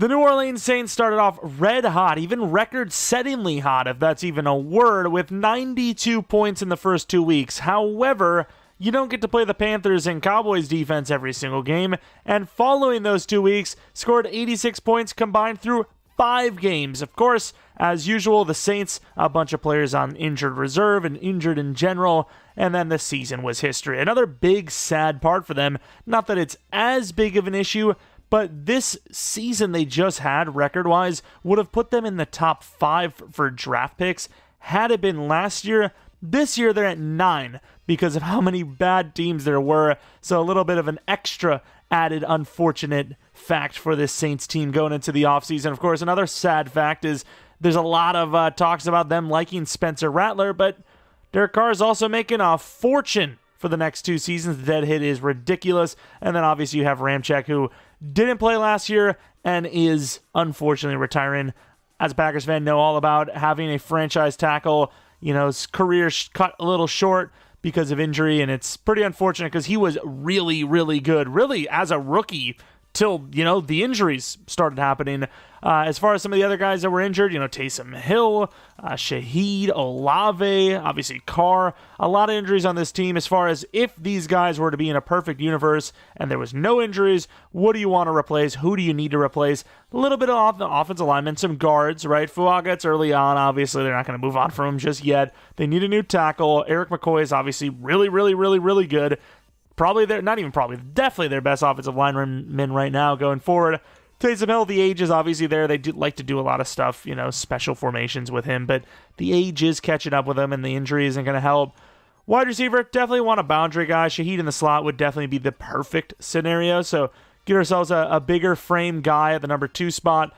The New Orleans Saints started off red hot, even record-settingly hot, if that's even a word, with 92 points in the first 2 weeks. However, you don't get to play the Panthers and Cowboys defense every single game, and following those 2 weeks, scored 86 points combined through 5 games. Of course, as usual, the Saints, a bunch of players on injured reserve and injured in general, and then the season was history. Another big, sad part for them, not that it's as big of an issue, but this season they just had, record-wise, would have put them in the top 5 for draft picks. Had it been last year, this year they're at 9 because of how many bad teams there were. So a little bit of an extra added unfortunate fact for this Saints team going into the offseason. Of course, another sad fact is there's a lot of talks about them liking Spencer Rattler, but Derek Carr is also making a fortune for the next 2 seasons. The dead hit is ridiculous. And then obviously you have Jeromepkr, who didn't play last year and is unfortunately retiring. As a Packers fan, know all about having a franchise tackle, his career cut a little short because of injury, and it's pretty unfortunate because he was really, really good, really as a rookie till, the injuries started happening. As far as some of the other guys that were injured, Taysom Hill, Shaheed, Olave, obviously Carr, a lot of injuries on this team. As far as if these guys were to be in a perfect universe and there was no injuries, what do you want to replace? Who do you need to replace? A little bit of the offensive linemen, some guards, right? Fuaga, it's early on, obviously. They're not going to move on from him just yet. They need a new tackle. Eric McCoy is obviously really, really, really, really good. Definitely their best offensive lineman right now going forward. Taysom Hill, the age is obviously there. They do like to do a lot of stuff, special formations with him, but the age is catching up with him, and the injury isn't going to help. Wide receiver, definitely want a boundary guy. Shaheed in the slot would definitely be the perfect scenario, so get ourselves a bigger frame guy at the number 2 spot.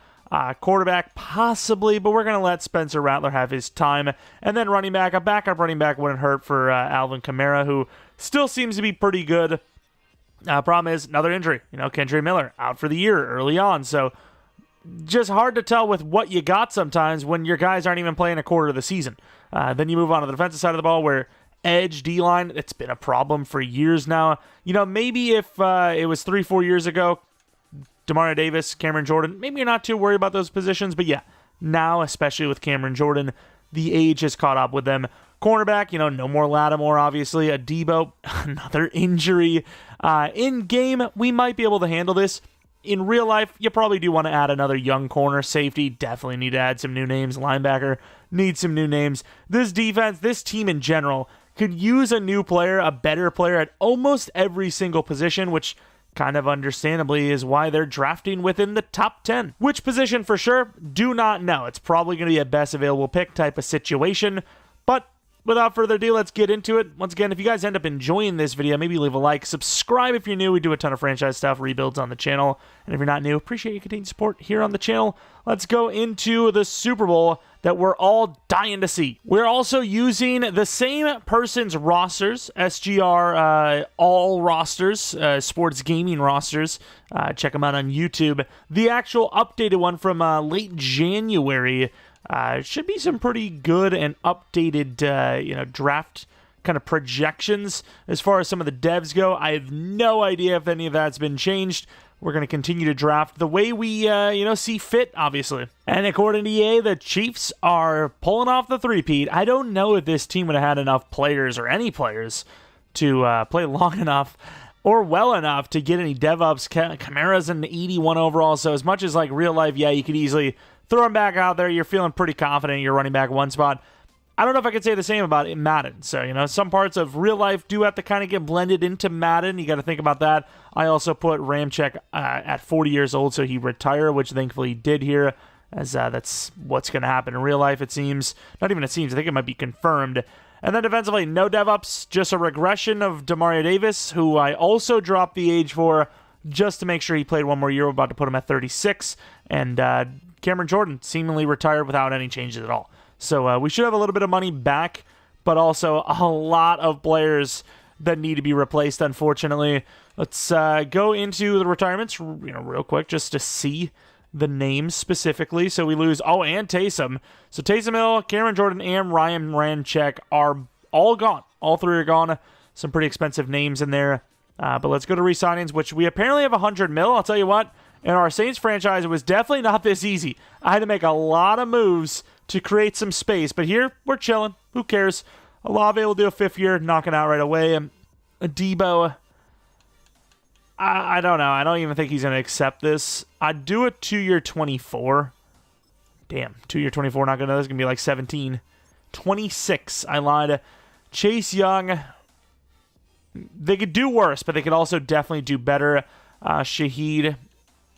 Quarterback, possibly, but we're going to let Spencer Rattler have his time. And then running back, a backup running back wouldn't hurt for Alvin Kamara, who still seems to be pretty good. Problem is, another injury. Kendre Miller out for the year early on. So just hard to tell with what you got sometimes when your guys aren't even playing a quarter of the season. Then you move on to the defensive side of the ball where edge, D-line, it's been a problem for years now. Maybe if it was 3-4 years ago, Demario Davis, Cameron Jordan, maybe you're not too worried about those positions, but yeah, now, especially with Cameron Jordan, the age has caught up with them. Cornerback, no more Lattimore, obviously. A Debo, another injury. In game, we might be able to handle this. In real life, you probably do want to add another young corner. Safety, definitely need to add some new names. Linebacker, need some new names. This defense, this team in general, could use a new player, a better player at almost every single position, which kind of understandably is why they're drafting within the top 10. Which position for sure? Do not know. It's probably going to be a best available pick type of situation. But without further ado, let's get into it. Once again, if you guys end up enjoying this video, maybe leave a like. Subscribe if you're new. We do a ton of franchise stuff, rebuilds on the channel. And if you're not new, appreciate your continued support here on the channel. Let's go into the Super Bowl that we're all dying to see. We're also using the same person's rosters, SGR all rosters, sports gaming rosters. Check them out on YouTube. The actual updated one from late January should be some pretty good and updated, draft kind of projections as far as some of the devs go. I have no idea if any of that's been changed. We're going to continue to draft the way we, see fit, obviously. And according to EA, the Chiefs are pulling off the three-peat. I don't know if this team would have had enough players or any players to play long enough or well enough to get any dev-ups. Kamara's an 81 overall, so as much as like real life, yeah, you could easily throw him back out there. You're feeling pretty confident you're running back one spot. I don't know if I could say the same about Madden. So, some parts of real life do have to kind of get blended into Madden. You got to think about that. I also put Jeromepkr at 40 years old, so he retire, which thankfully he did here, as that's what's going to happen in real life, it seems. Not even it seems. I think it might be confirmed. And then defensively, no dev-ups, just a regression of Demario Davis, who I also dropped the age for just to make sure he played one more year. We're about to put him at 36. And Cameron Jordan seemingly retired without any changes at all. So we should have a little bit of money back, but also a lot of players that need to be replaced, unfortunately. Let's go into the retirements, real quick, just to see the names specifically. So we lose, and Taysom. So Taysom Hill, Cameron Jordan, and Ryan Ramczyk are all gone. All three are gone. Some pretty expensive names in there. But let's go to re-signings, which we apparently have $100 million. I'll tell you what, in our Saints franchise, it was definitely not this easy. I had to make a lot of moves to create some space, but here, we're chilling. Who cares? Olave will do a 5th year, knock it out right away. Debo, I don't know. I don't even think he's going to accept this. I'd do a 2-year 24. Damn, 2-year 24, not going to. This is going to be like 17. 26, I lied. Chase Young, they could do worse, but they could also definitely do better. Shaheed,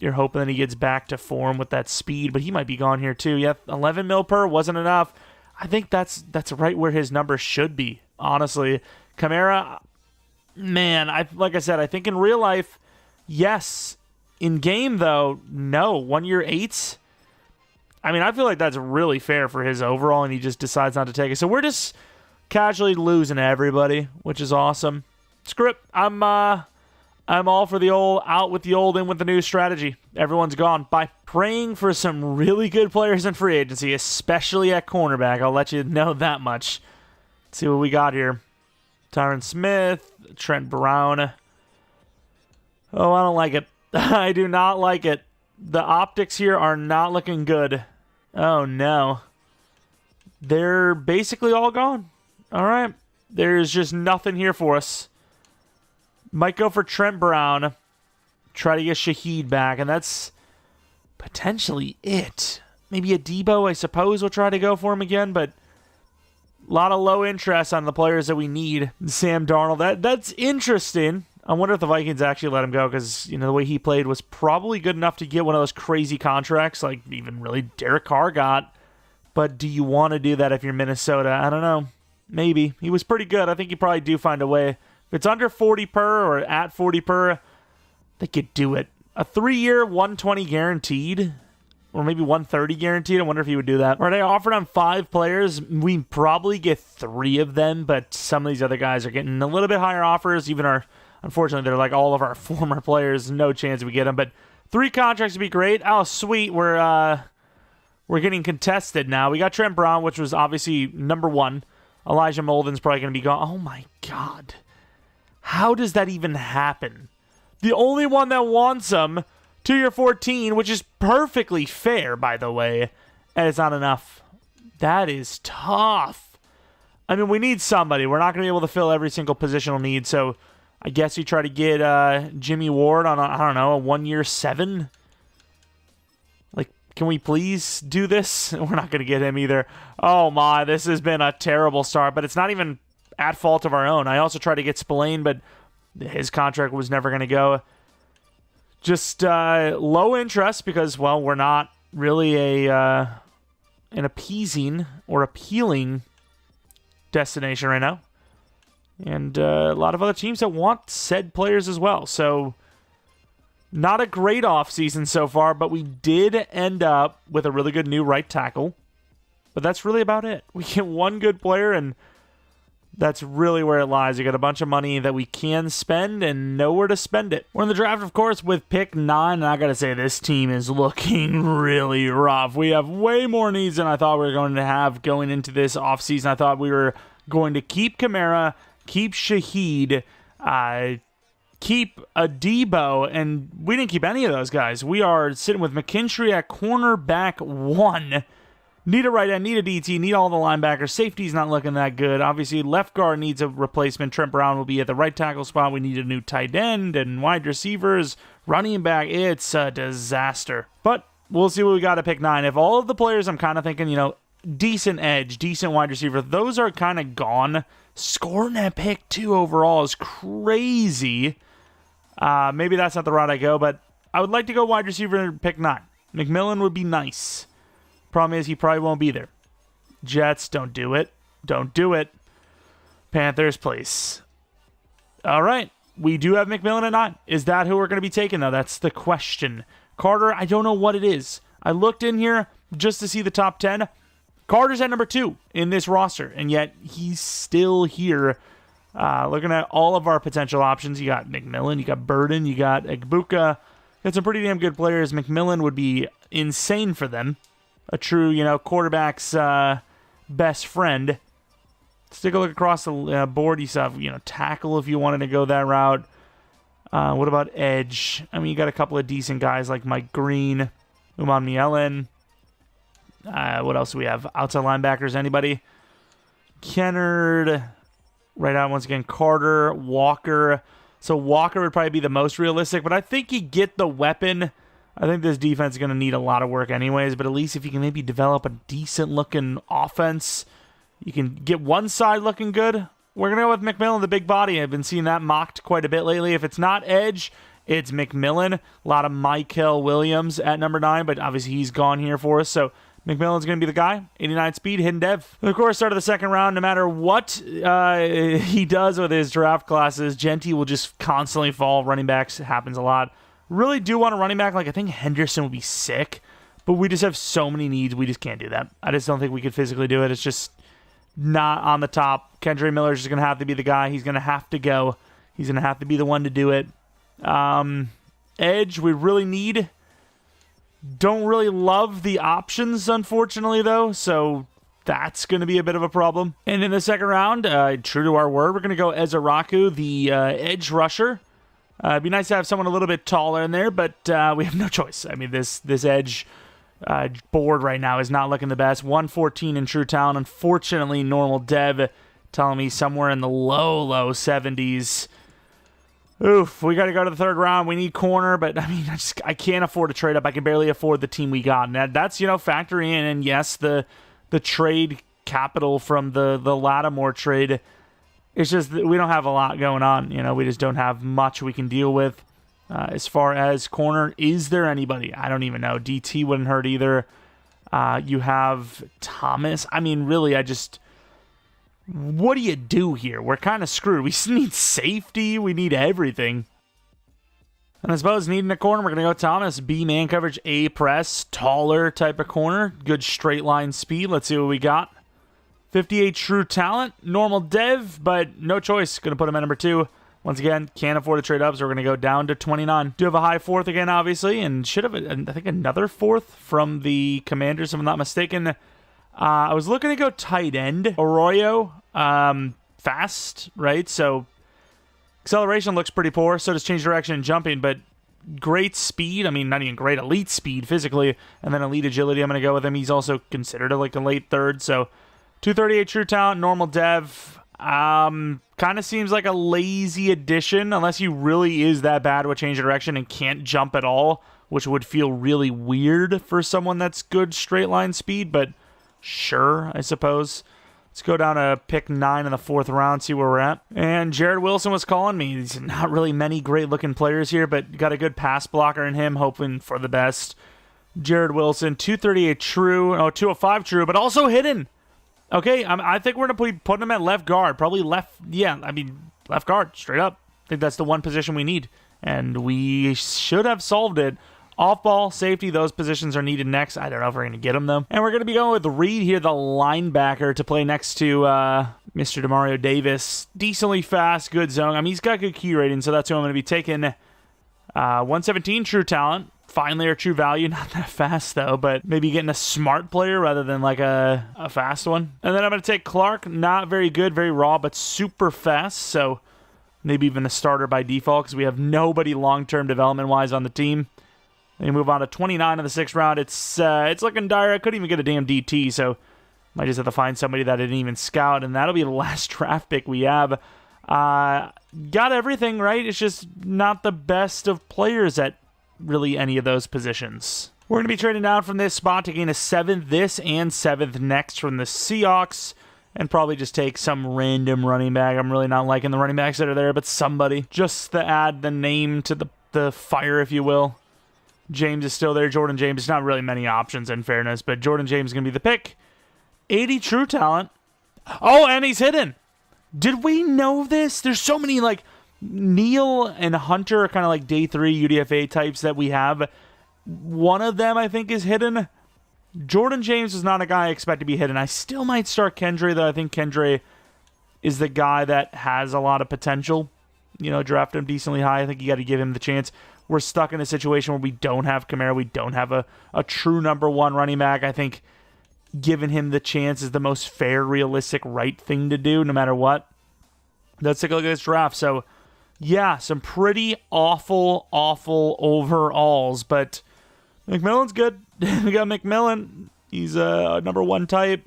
you're hoping that he gets back to form with that speed, but he might be gone here too. Yeah, 11 mil per wasn't enough. I think that's right where his number should be, honestly. Kamara, man, like I said, I think in real life, yes. In game, though, no. 1-year 8s. I mean, I feel like that's really fair for his overall, and he just decides not to take it. So we're just casually losing everybody, which is awesome. Screw it. I'm all for the old out with the old, in with the new strategy. Everyone's gone. Bye. Praying for some really good players in free agency, especially at cornerback. I'll let you know that much. Let's see what we got here. Tyron Smith, Trent Brown. Oh, I don't like it. I do not like it. The optics here are not looking good. Oh, no. They're basically all gone. All right. There's just nothing here for us. Might go for Trent Brown. Try to get Shaheed back, and that's potentially it. Maybe a Debo, I suppose, we'll try to go for him again, but a lot of low interest on the players that we need. Sam Darnold, that's interesting. I wonder if the Vikings actually let him go, because the way he played was probably good enough to get one of those crazy contracts like even really Derek Carr got. But do you want to do that if you're Minnesota? I don't know. Maybe. He was pretty good. I think you probably do find a way. If it's under 40 per or at 40 per, they could do it. A 3-year, 120 guaranteed, or maybe 130 guaranteed. I wonder if he would do that. Or they offered on 5 players. We probably get 3 of them, but some of these other guys are getting a little bit higher offers. Unfortunately, they're like all of our former players. No chance we get them. But 3 contracts would be great. Oh, sweet. We're getting contested now. We got Trent Brown, which was obviously number 1. Elijah Molden's probably going to be gone. Oh, my God. How does that even happen? The only one that wants him, 2-year 14, which is perfectly fair, by the way, and it's not enough. That is tough. I mean, we need somebody. We're not going to be able to fill every single positional need, so I guess you try to get Jimmy Ward on, a 1-year 7. Like, can we please do this? We're not going to get him either. Oh, my, this has been a terrible start, but it's not even at fault of our own. I also tried to get Spillane, but his contract was never going to go. Just low interest because, well, we're not really an appeasing or appealing destination right now. And a lot of other teams that want said players as well. So, not a great offseason so far, but we did end up with a really good new right tackle. But that's really about it. We get one good player, and that's really where it lies. We got a bunch of money that we can spend and nowhere to spend it. We're in the draft, of course, with pick 9, and I got to say, this team is looking really rough. We have way more needs than I thought we were going to have going into this offseason. I thought we were going to keep Kamara, keep Shaheed, keep a Debo, and we didn't keep any of those guys. We are sitting with McKinstry at cornerback 1. Need a right end, need a DT, need all the linebackers. Safety's not looking that good. Obviously, left guard needs a replacement. Trent Brown will be at the right tackle spot. We need a new tight end and wide receivers. Running back, it's a disaster. But we'll see what we got at pick 9. If all of the players I'm kind of thinking, decent edge, decent wide receiver, those are kind of gone. Scoring at pick 2 overall is crazy. Maybe that's not the route I go, but I would like to go wide receiver in pick 9. McMillan would be nice. Problem is, he probably won't be there. Jets, don't do it. Don't do it. Panthers, please. All right. We do have McMillan at 9. Is that who we're going to be taking, though? That's the question. Carter, I don't know what it is. I looked in here just to see the top 10. Carter's at number 2 in this roster, and yet he's still here. Looking at all of our potential options, you got McMillan, you got Burden, you got Egbuka. Got some pretty damn good players. McMillan would be insane for them. A true, quarterback's best friend. Let's take a look across the board. You have, tackle if you wanted to go that route. What about edge? I mean, you got a couple of decent guys like Mike Green, Uman Mielen. What else do we have? Outside linebackers, anybody? Kennard. Right out, once again, Carter, Walker. So Walker would probably be the most realistic, but I think you get the weapon. I think this defense is going to need a lot of work anyways, but at least if you can maybe develop a decent-looking offense, you can get one side looking good. We're going to go with McMillan, the big body. I've been seeing that mocked quite a bit lately. If it's not edge, it's McMillan. A lot of Michael Williams at number 9, but obviously he's gone here for us, so McMillan's going to be the guy. 89 speed, hidden dev. And of course, start of the second round, no matter what he does with his draft classes, Genty will just constantly fall. Running backs happens a lot. Really do want a running back. Like, I think Henderson would be sick, but we just have so many needs. We just can't do that. I just don't think we could physically do it. It's just not on the top. Kendre Miller's just going to have to be the guy. He's going to have to go. He's going to have to be the one to do it. Edge, we really need. Don't really love the options, unfortunately, though, so that's going to be a bit of a problem. And in the second round, true to our word, we're going to go Ezaraku, the edge rusher. It'd be nice to have someone a little bit taller in there, but we have no choice. I mean, this edge board right now is not looking the best. 114 in true talent. Unfortunately, normal dev telling me somewhere in the low 70s. Oof, we got to go to the third round. We need corner, but I mean, I can't afford to trade up. I can barely afford the team we got. And that's, factoring in, and yes, the trade capital from the Lattimore trade. It's just that we don't have a lot going on. We just don't have much we can deal with. As far as corner, is there anybody? I don't even know. DT wouldn't hurt either. You have Thomas. I mean, really, what do you do here? We're kind of screwed. We need safety. We need everything. And I suppose needing a corner, we're going to go Thomas. B man coverage, A press, taller type of corner. Good straight line speed. Let's see what we got. 58 true talent. Normal dev, but no choice. Going to put him at number 2. Once again, can't afford to trade up, so we're going to go down to 29. Do have a high 4th again, obviously, and should have, I think, another 4th from the Commanders, if I'm not mistaken. I was looking to go tight end. Arroyo, fast, right? So acceleration looks pretty poor. So does change direction and jumping, but great speed. I mean, not even great, elite speed physically, and then elite agility. I'm going to go with him. He's also considered a late 3rd. So 238 true talent, normal dev. Kind of seems like a lazy addition, unless he really is that bad with change of direction and can't jump at all, which would feel really weird for someone that's good straight line speed, but sure, I suppose. Let's go down to pick 9 in the 4th round, see where we're at. And Jared Wilson was calling me. There's not really many great-looking players here, but got a good pass blocker in him, hoping for the best. Jared Wilson, 238 true, 205 true, but also hidden. Okay, I think we're going to be putting him at left guard. Probably left guard, straight up. I think that's the one position we need, and we should have solved it. Off-ball, safety, those positions are needed next. I don't know if we're going to get them, though. And we're going to be going with Reed here, the linebacker, to play next to Mr. Demario Davis. Decently fast, good zone. I mean, he's got good key rating, so that's who I'm going to be taking. 117 true talent. Finally, our true value. Not that fast, though, but maybe getting a smart player rather than like a fast one. And then I'm going to take Clark. Not very good, very raw, but super fast, so maybe even a starter by default because we have nobody long-term development-wise on the team. Then you move on to 29 in the 6th round. It's looking dire. I couldn't even get a damn DT, so might just have to find somebody that I didn't even scout, and that'll be the last draft pick we have. Got everything, right? It's just not the best of players at really any of those positions. We're going to be trading down from this spot to gain a 7th this and 7th next from the Seahawks, and probably just take some random running back. I'm really not liking the running backs that are there, but somebody. Just to add the name to the fire, if you will. James is still there. Jordan James. There's not really many options in fairness, but Jordan James is going to be the pick. 80 true talent. Oh, and he's hidden. Did we know this? There's so many, Neil and Hunter are kind of like day 3 UDFA types that we have. One of them, I think, is hidden. Jordan James is not a guy I expect to be hidden. I still might start Kendre, though. I think Kendre is the guy that has a lot of potential. Draft him decently high. I think you got to give him the chance. We're stuck in a situation where we don't have Kamara. We don't have a true number 1 running back. I think giving him the chance is the most fair, realistic, right thing to do, no matter what. Let's take a look at this draft. So, yeah, some pretty awful overalls, but McMillan's good. We got McMillan. He's a number 1 type.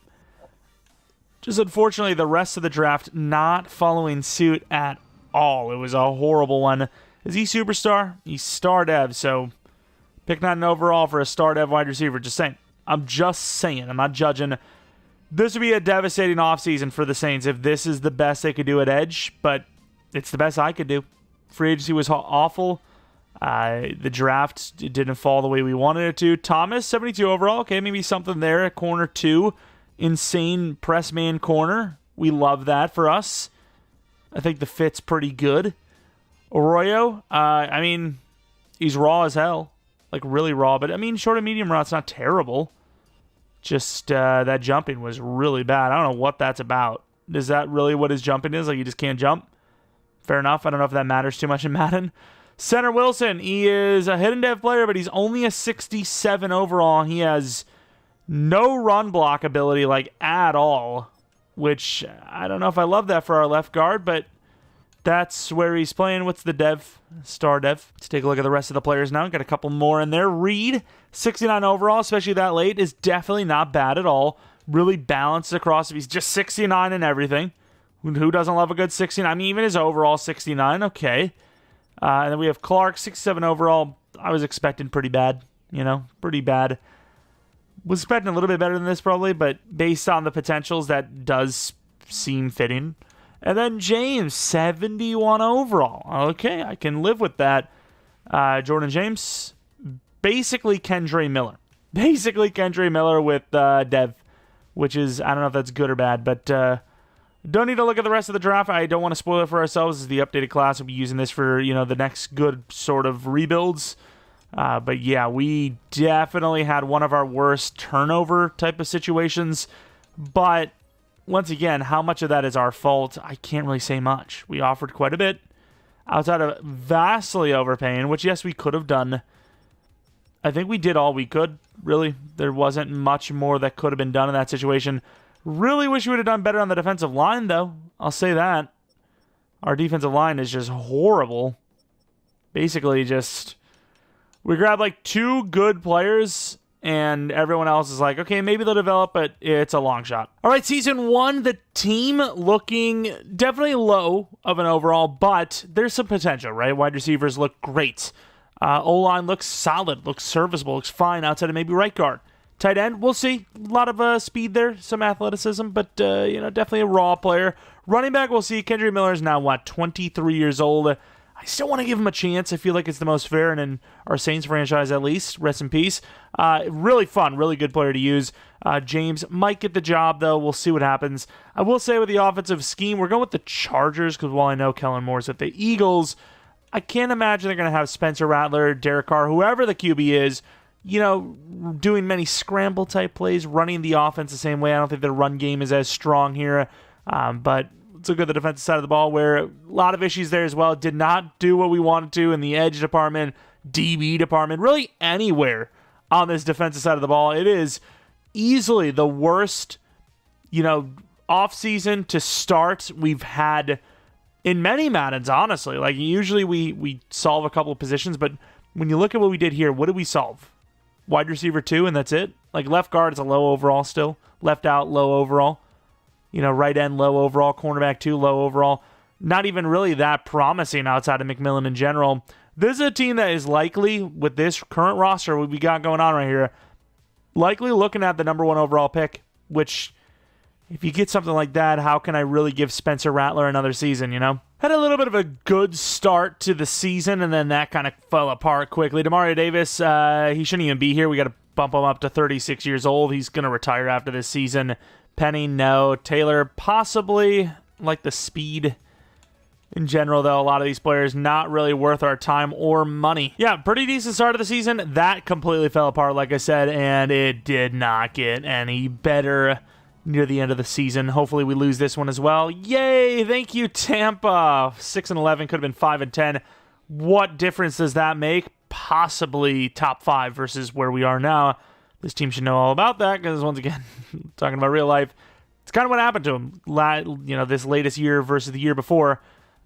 Just unfortunately, the rest of the draft not following suit at all. It was a horrible one. Is he superstar? He's star dev, so pick not an overall for a star dev wide receiver. Just saying. I'm just saying. I'm not judging. This would be a devastating offseason for the Saints if this is the best they could do at edge, but it's the best I could do. Free agency was awful. The draft didn't fall the way we wanted it to. Thomas, 72 overall. Okay, maybe something there at corner 2. Insane press man corner. We love that for us. I think the fit's pretty good. Arroyo, I mean, he's raw as hell. Like, really raw. But, I mean, short and medium raw, it's not terrible. Just that jumping was really bad. I don't know what that's about. Is that really what his jumping is? Like, you just can't jump? Fair enough. I don't know if that matters too much in Madden. Center Wilson, he is a hidden dev player, but he's only a 67 overall. He has no run block ability, like, at all, which I don't know if I love that for our left guard, but that's where he's playing. What's the dev? Star dev. Let's take a look at the rest of the players now. Got a couple more in there. Reed, 69 overall, especially that late, is definitely not bad at all. Really balanced across. He's just 69 and everything. Who doesn't love a good 69? I mean, even his overall 69, okay. And then we have Clark, 67 overall. I was expecting pretty bad, pretty bad. Was expecting a little bit better than this probably, but based on the potentials, that does seem fitting. And then James, 71 overall. Okay, I can live with that. Jordan James, basically Kendra Miller. Basically Kendra Miller with Dev, which is, I don't know if that's good or bad, but don't need to look at the rest of the draft. I don't want to spoil it for ourselves. This is the updated class. We'll be using this for, the next good sort of rebuilds. But yeah, we definitely had one of our worst turnover type of situations. But once again, how much of that is our fault? I can't really say much. We offered quite a bit outside of vastly overpaying, which, yes, we could have done. I think we did all we could, really. There wasn't much more that could have been done in that situation. Really wish we would have done better on the defensive line, though. I'll say that. Our defensive line is just horrible. Basically, we grabbed like 2 good players, and everyone else is like, okay, maybe they'll develop, but it's a long shot. All right, season 1, the team looking definitely low of an overall, but there's some potential, right? Wide receivers look great. O-line looks solid, looks serviceable, looks fine outside of maybe right guard. Tight end, we'll see. A lot of speed there, some athleticism, but, definitely a raw player. Running back, we'll see. Kendra Miller is now, 23 years old. I still want to give him a chance. I feel like it's the most fair, and in our Saints franchise at least. Rest in peace. Really fun, really good player to use. James might get the job, though. We'll see what happens. I will say with the offensive scheme, we're going with the Chargers, because while I know Kellen Moore's with the Eagles, I can't imagine they're going to have Spencer Rattler, Carr, whoever the QB is, doing many scramble-type plays, running the offense the same way. I don't think the run game is as strong here, but let's look at the defensive side of the ball, where a lot of issues there as well. Did not do what we wanted to in the edge department, DB department, really anywhere on this defensive side of the ball. It is easily the worst, offseason to start we've had in many Maddens, honestly. Like, usually we solve a couple of positions, but when you look at what we did here, what did we solve? Wide receiver 2, and that's it? Like, left guard is a low overall still. Left out, low overall. Right end, low overall. Cornerback 2, low overall. Not even really that promising outside of McMillan in general. This is a team that is likely, with this current roster, what we got going on right here, likely looking at the number 1 overall pick, which, if you get something like that, how can I really give Spencer Rattler another season, Had a little bit of a good start to the season, and then that kind of fell apart quickly. Demario Davis, he shouldn't even be here. We got to bump him up to 36 years old. He's going to retire after this season. Penny, no. Taylor, possibly. Like the speed in general, though. A lot of these players not really worth our time or money. Yeah, pretty decent start of the season. That completely fell apart, like I said, and it did not get any better near the end of the season. Hopefully we lose this one as well. Yay! Thank you, Tampa. 6-11 could have been 5-10. What difference does that make? Possibly top 5 versus where we are now. This team should know all about that, because once again, talking about real life, it's kind of what happened to him. This latest year versus the year before.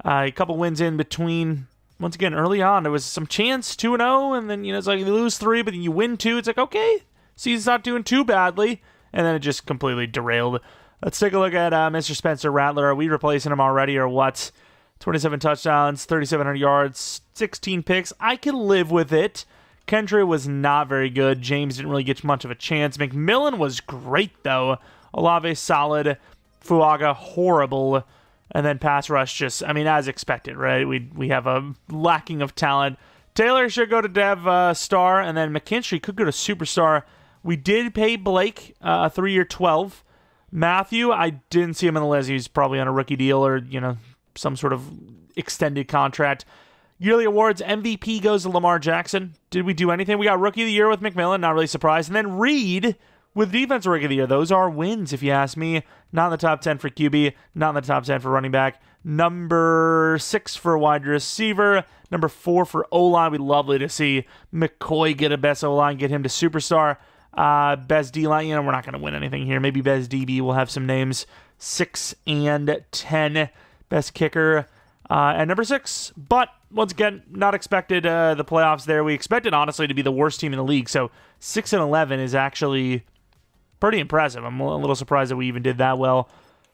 A couple wins in between. Once again, early on, there was some chance, 2-0, and then, it's like you lose 3, but then you win 2. It's like, okay, season's not doing too badly. And then it just completely derailed. Let's take a look at Mr. Spencer Rattler. Are we replacing him already or what? 27 touchdowns, 3,700 yards, 16 picks. I can live with it. Kendra was not very good. James didn't really get much of a chance. McMillan was great, though. Olave, solid. Fuaga, horrible. And then pass rush, just, as expected, right? We have a lacking of talent. Taylor should go to Dev Star, and then McKinstry could go to Superstar. We did pay Blake a 3-year 12. Matthew, I didn't see him in the list. He's probably on a rookie deal or, some sort of extended contract. Yearly awards, MVP goes to Lamar Jackson. Did we do anything? We got Rookie of the Year with McMillan, not really surprised. And then Reed with Defensive Rookie of the Year. Those are wins, if you ask me. Not in the top 10 for QB, not in the top 10 for running back. Number 6 for wide receiver. Number 4 for O-line. We'd lovely to see McCoy get a best O-line, get him to Superstar. Best D-line, we're not going to win anything here. Maybe best DB, we'll have some names. 6 and 10. Best kicker at number 6. But, once again, not expected the playoffs there. We expected, honestly, to be the worst team in the league. So, 6 and 11 is actually pretty impressive. I'm a little surprised that we even did that well.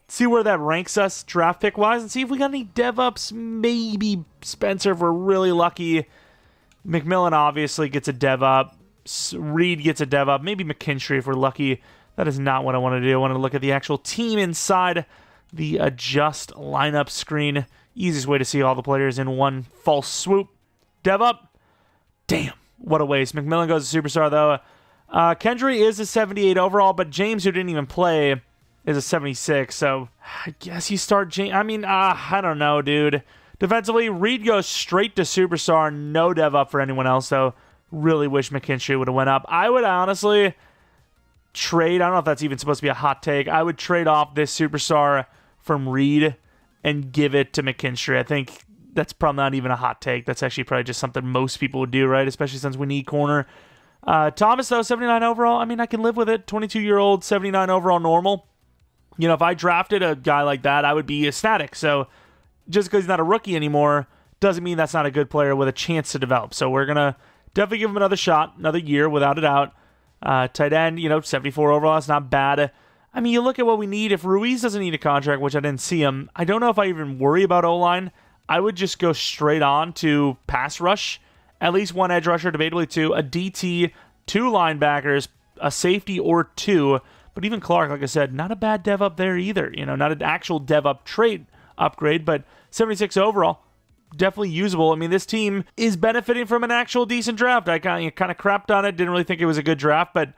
See where that ranks us draft pick-wise and see if we got any dev-ups. Maybe Spencer if we're really lucky. McMillan obviously gets a dev-up. Reed gets a dev-up. Maybe McKinstry if we're lucky. That is not what I want to do. I want to look at the actual team inside the adjust lineup screen. Easiest way to see all the players in one false swoop. Dev-up. Damn, what a waste. McMillan goes to Superstar, though. Kendry is a 78 overall, but James, who didn't even play, is a 76. So I guess you start James. I don't know, dude. Defensively, Reed goes straight to Superstar. No dev up for anyone else, though. Really wish McKinstry would have went up. I would honestly trade. I don't know if that's even supposed to be a hot take. I would trade off this Superstar from Reed and give it to McKinstry. I think that's probably not even a hot take. That's actually probably just something most people would do, right? Especially since we need corner. Thomas, though, 79 overall. I can live with it. 22-year-old, 79 overall normal. If I drafted a guy like that, I would be ecstatic. So just because he's not a rookie anymore doesn't mean that's not a good player with a chance to develop. So we're going to definitely give him another shot, another year, without a doubt. Tight end, 74 overall. That's not bad. You look at what we need. If Ruiz doesn't need a contract, which I didn't see him, I don't know if I even worry about O-line. I would just go straight on to pass rush. At least one edge rusher, debatably 2, a DT, 2 linebackers, a safety or 2. But even Clark, like I said, not a bad dev up there either. Not an actual dev up trade upgrade, but 76 overall. Definitely usable. This team is benefiting from an actual decent draft. I kind of crapped on it. Didn't really think it was a good draft, but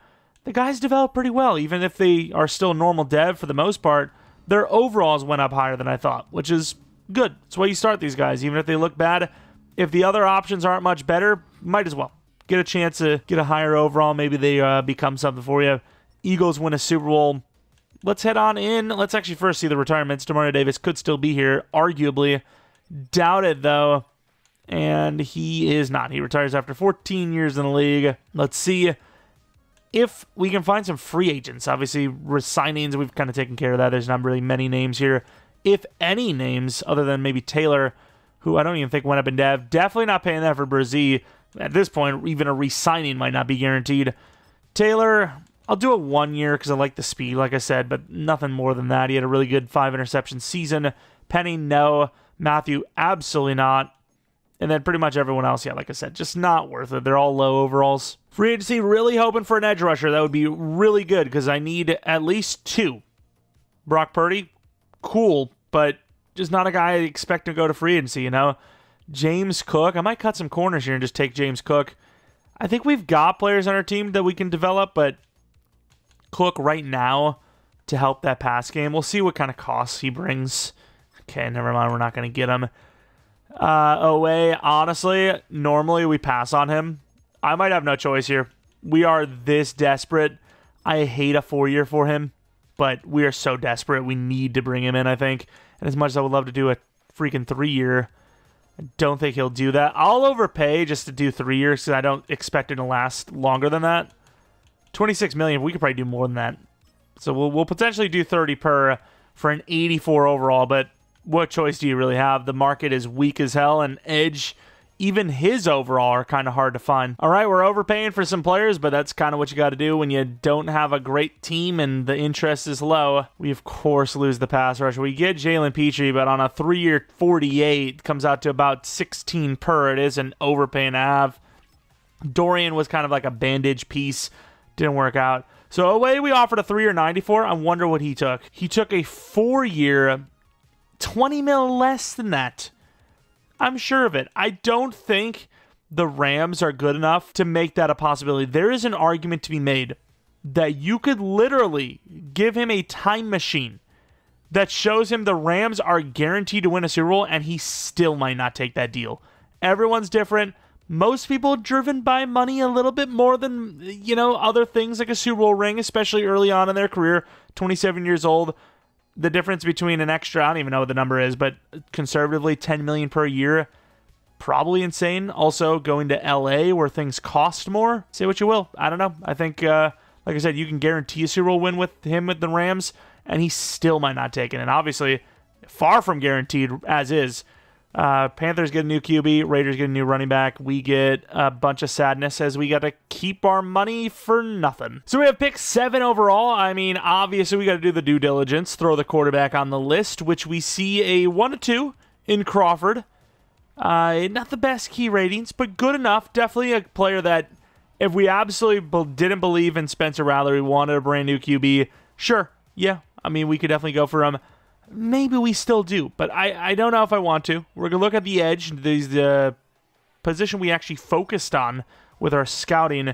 the guys developed pretty well. Even if they are still normal dev for the most part, their overalls went up higher than I thought, which is good. That's why you start these guys, even if they look bad. If the other options aren't much better, might as well get a chance to get a higher overall. Maybe they become something for you. Eagles win a Super Bowl. Let's head on in. Let's actually first see the retirements. Demario Davis could still be here, arguably. Doubt it, though. And he is not. He retires after 14 years in the league. Let's see if we can find some free agents. Obviously, signings, we've kind of taken care of that. There's not really many names here. If any names, other than maybe Taylor, who I don't even think went up in dev. Definitely not paying that for Brzee. At this point, even a re-signing might not be guaranteed. Taylor, I'll do it 1 year because I like the speed, like I said, but nothing more than that. He had a really good 5-interception season. Penny, no. Matthew, absolutely not. And then pretty much everyone else, yeah, like I said, just not worth it. They're all low overalls. Free agency, really hoping for an edge rusher. That would be really good because I need at least 2. Brock Purdy, cool, but just not a guy I expect to go to free agency, James Cook. I might cut some corners here and just take James Cook. I think we've got players on our team that we can develop, but Cook right now to help that pass game. We'll see what kind of costs he brings. Okay, never mind. We're not going to get him. Owe, honestly, normally we pass on him. I might have no choice here. We are this desperate. I hate a 4-year for him, but we are so desperate. We need to bring him in, I think. And as much as I would love to do a freaking 3-year, I don't think he'll do that. I'll overpay just to do 3 years because I don't expect it to last longer than that. $26 million, we could probably do more than that. So we'll potentially do 30 per for an 84 overall, but what choice do you really have? The market is weak as hell, and edge, even his overall, are kind of hard to find. All right, we're overpaying for some players, but that's kind of what you got to do when you don't have a great team and the interest is low. We, of course, lose the pass rush. We get Jeromepkr, but on a 3-year 48, comes out to about 16 per. It is an overpay to have. Dorian was kind of like a bandage piece. Didn't work out. So away we offered a 3-year 94. I wonder what he took. He took a 4-year 20 mil less than that. I'm sure of it. I don't think the Rams are good enough to make that a possibility. There is an argument to be made that you could literally give him a time machine that shows him the Rams are guaranteed to win a Super Bowl, and he still might not take that deal. Everyone's different. Most people driven by money a little bit more than, other things like a Super Bowl ring, especially early on in their career, 27 years old. The difference between an extra, I don't even know what the number is, but conservatively $10 million per year, probably insane. Also, going to LA where things cost more. Say what you will. I don't know. I think, like I said, you can guarantee a Super Bowl win with him with the Rams, and he still might not take it. And obviously, far from guaranteed as is. Panthers get a new QB, Raiders get a new running back. We get a bunch of sadness as we got to keep our money for nothing. So we have pick 7 overall. I mean, obviously we got to do the due diligence, throw the quarterback on the list, which we see a 1-2 in Crawford. Not the best key ratings, but good enough. Definitely a player that if we absolutely didn't believe in Spencer Rattler, we wanted a brand new QB, sure, yeah. I mean, we could definitely go for him. Maybe we still do, but I don't know if I want to. We're going to look at the edge, the position we actually focused on with our scouting.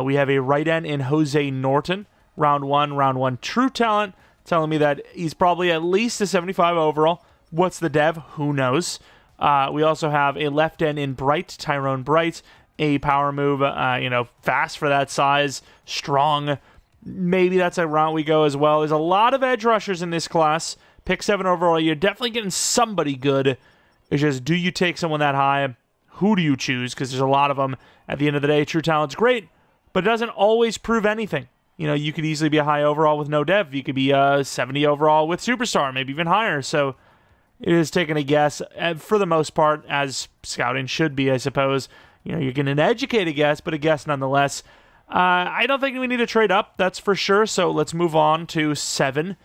We have a right end in Jose Norton, round one, true talent, telling me that he's probably at least a 75 overall. What's the dev? Who knows? We also have a left end in Bright, Tyrone Bright, a power move, fast for that size, strong. Maybe that's a route we go as well. There's a lot of edge rushers in this class. Pick 7 overall, you're definitely getting somebody good. It's just, do you take someone that high? Who do you choose? Because there's a lot of them. At the end of the day, true talent's great, but it doesn't always prove anything. You could easily be a high overall with no dev. You could be a 70 overall with superstar, maybe even higher. So it is taking a guess. For the most part, as scouting should be, I suppose. You're getting an educated guess, but a guess nonetheless. I don't think we need to trade up, that's for sure. So let's move on to 7.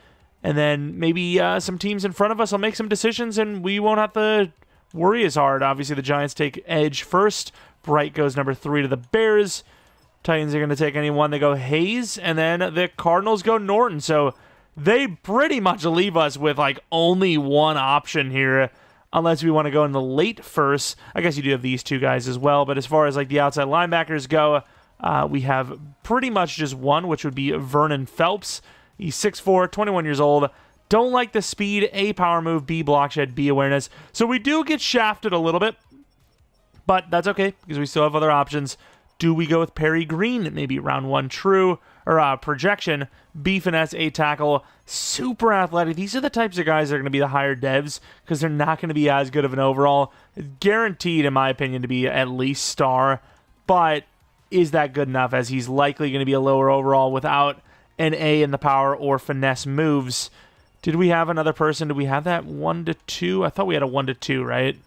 And then maybe some teams in front of us will make some decisions and we won't have to worry as hard. Obviously, the Giants take edge first. Bright goes number 3 to the Bears. Titans are going to take anyone. They go Hayes. And then the Cardinals go Norton. So they pretty much leave us with only one option here unless we want to go in the late first. I guess you do have these two guys as well. But as far as the outside linebackers go, we have pretty much just one, which would be Vernon Phelps. He's 6'4", 21 years old. Don't like the speed. A, power move. B, block shed. B, awareness. So we do get shafted a little bit. But that's okay because we still have other options. Do we go with Perry Green? Maybe round 1 true or projection. B, finesse. A, tackle. Super athletic. These are the types of guys that are going to be the higher devs because they're not going to be as good of an overall. Guaranteed, in my opinion, to be at least star. But is that good enough as he's likely going to be a lower overall without an A in the power or finesse moves? Did we have another person? Did we have that 1-2? I thought we had a 1-2, right?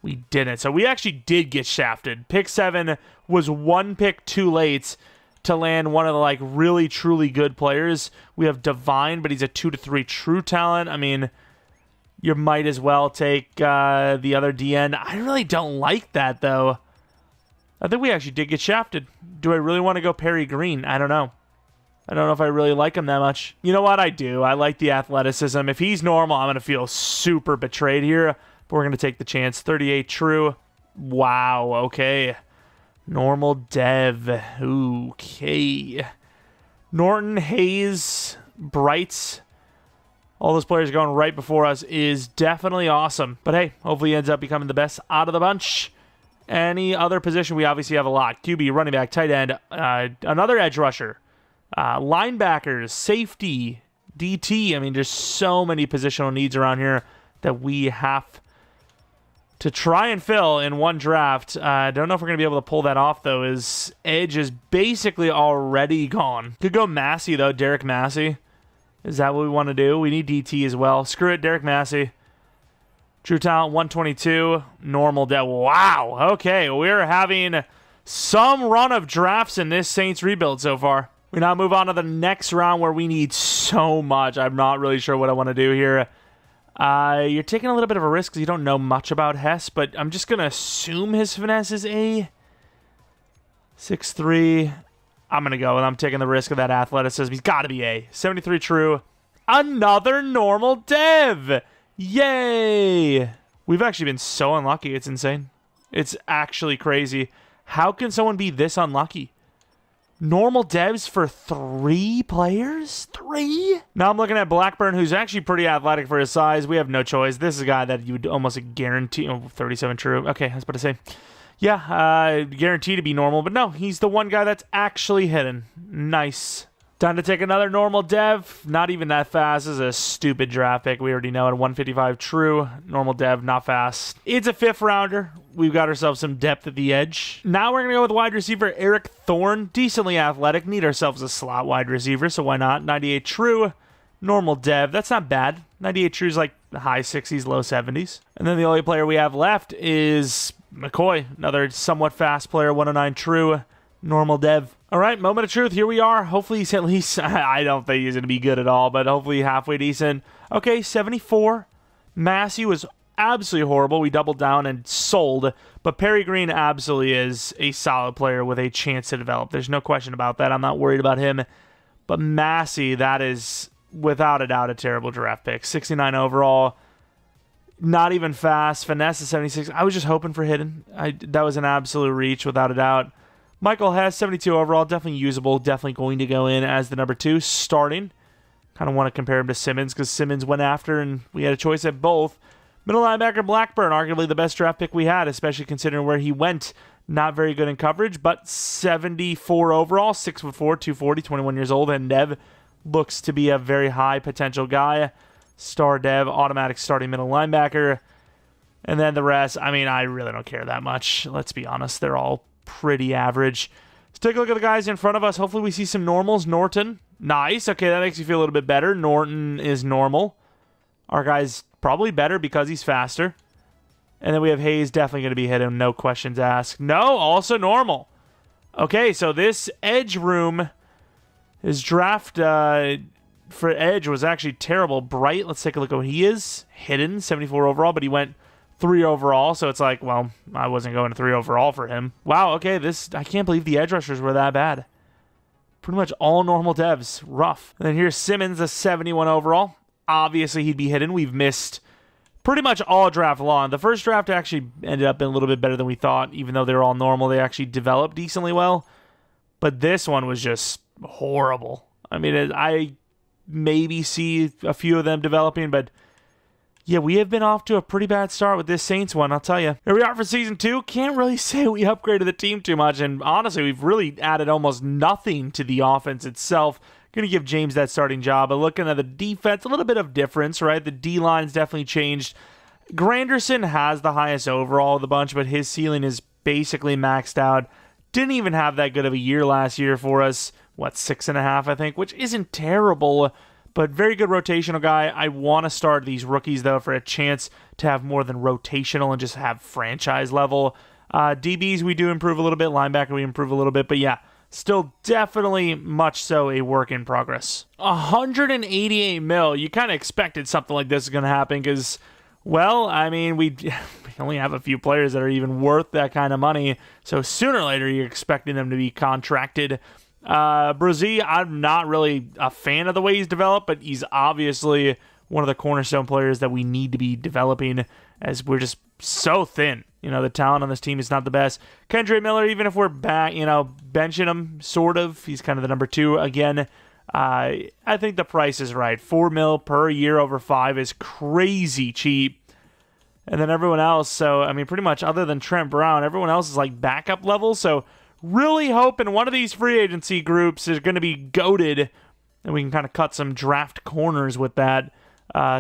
We didn't. So we actually did get shafted. Pick 7 was one pick too late to land one of the really truly good players. We have Divine, but he's a 2-3 true talent. I mean, you might as well take the other DN. I really don't like that though. I think we actually did get shafted. Do I really want to go Perry Green? I don't know. I don't know if I really like him that much. You know what? I do. I like the athleticism. If he's normal, I'm going to feel super betrayed here. But we're going to take the chance. 38 true. Wow. Okay. Normal dev. Okay. Norton, Hayes, Brights. All those players going right before us is definitely awesome. But hey, hopefully he ends up becoming the best out of the bunch. Any other position? We obviously have a lot. QB, running back, tight end, another edge rusher. Linebackers, safety, DT. I mean, there's so many positional needs around here that we have to try and fill in one draft. I don't know if we're going to be able to pull that off, though, as edge is basically already gone. Could go Massey, though. Derek Massey. Is that what we want to do? We need DT as well. Screw it, Derek Massey. True talent, 122. Normal dev. Wow. Okay, we're having some run of drafts in this Saints rebuild so far. We now move on to the next round where we need so much. I'm not really sure what I want to do here. You're taking a little bit of a risk because you don't know much about Hess, but I'm just going to assume his finesse is A. 6'3". I'm going to go, and I'm taking the risk of that athleticism. He's got to be A. 73 true. Another normal dev. Yay. We've actually been so unlucky. It's insane. It's actually crazy. How can someone be this unlucky? Normal devs for 3 players? 3? Now I'm looking at Blackburn, who's actually pretty athletic for his size. We have no choice. This is a guy that you would almost guarantee... Oh, 37 true. Okay, I was about to say... Yeah, guaranteed to be normal, but no, he's the one guy that's actually hidden. Nice. Time to take another normal dev. Not even that fast. This is a stupid draft pick. We already know it. 155 true. Normal dev, not fast. It's a 5th rounder. We've got ourselves some depth at the edge. Now we're going to go with wide receiver Eric Thorne. Decently athletic. Need ourselves a slot wide receiver, so why not? 98 true. Normal dev. That's not bad. 98 true is like high 60s, low 70s. And then the only player we have left is McCoy. Another somewhat fast player. 109 true. Normal dev. All right, moment of truth. Here we are. Hopefully he's at least... I don't think he's going to be good at all, but hopefully halfway decent. Okay, 74. Massey was absolutely horrible. We doubled down and sold. But Perry Green absolutely is a solid player with a chance to develop. There's no question about that. I'm not worried about him. But Massey, that is without a doubt a terrible draft pick. 69 overall. Not even fast. Finesse is 76. I was just hoping for hidden. That was an absolute reach without a doubt. Michael Hess, 72 overall, definitely usable, definitely going to go in as the number 2 starting. Kind of want to compare him to Simmons because Simmons went after and we had a choice at both. Middle linebacker Blackburn, arguably the best draft pick we had, especially considering where he went. Not very good in coverage, but 74 overall, 6'4", 240, 21 years old, and Dev looks to be a very high potential guy. Star Dev, automatic starting middle linebacker. And then the rest, I mean, I really don't care that much. Let's be honest, they're all pretty average. Let's take a look at the guys in front of us. Hopefully we see some normals. Norton, nice. Okay, that makes you feel a little bit better. Norton is normal. Our guy's probably better because he's faster. And then we have Hayes, definitely going to be hidden. No questions asked. No, also normal. Okay, so this edge room, his draft for edge was actually terrible. Bright, let's take a look at what he is. Hidden, 74 overall, but he went 3 overall, so it's like, well, I wasn't going to 3 overall for him. Wow, okay, I can't believe the edge rushers were that bad. Pretty much all normal devs. Rough. And then here's Simmons, a 71 overall. Obviously, he'd be hidden. We've missed pretty much all draft long. The first draft actually ended up being a little bit better than we thought, even though they were all normal. They actually developed decently well. But this one was just horrible. I mean, I maybe see a few of them developing, but yeah, we have been off to a pretty bad start with this Saints one, I'll tell you. Here we are for Season 2. Can't really say we upgraded the team too much, and honestly, we've really added almost nothing to the offense itself. Going to give James that starting job, but looking at the defense, a little bit of difference, right? The D-line's definitely changed. Granderson has the highest overall of the bunch, but his ceiling is basically maxed out. Didn't even have that good of a year last year for us. 6.5, I think, which isn't terrible, but very good rotational guy. I want to start these rookies, though, for a chance to have more than rotational and just have franchise level. DBs, we do improve a little bit. Linebacker, we improve a little bit. But yeah, still definitely much so a work in progress. 188 mil. You kind of expected something like this is going to happen because, well, I mean, we only have a few players that are even worth that kind of money. So sooner or later, you're expecting them to be contracted. Brazil, I'm not really a fan of the way he's developed, but he's obviously one of the cornerstone players that we need to be developing as we're just so thin. You know, the talent on this team is not the best. Kendra Miller, even if we're back, benching him, sort of, he's kind of the number 2. Again, I think the price is right. 4 mil per year over 5 is crazy cheap. And then everyone else, so, I mean, pretty much other than Trent Brown, everyone else is like backup level, so really hoping one of these free agency groups is going to be goated, and we can kind of cut some draft corners with that.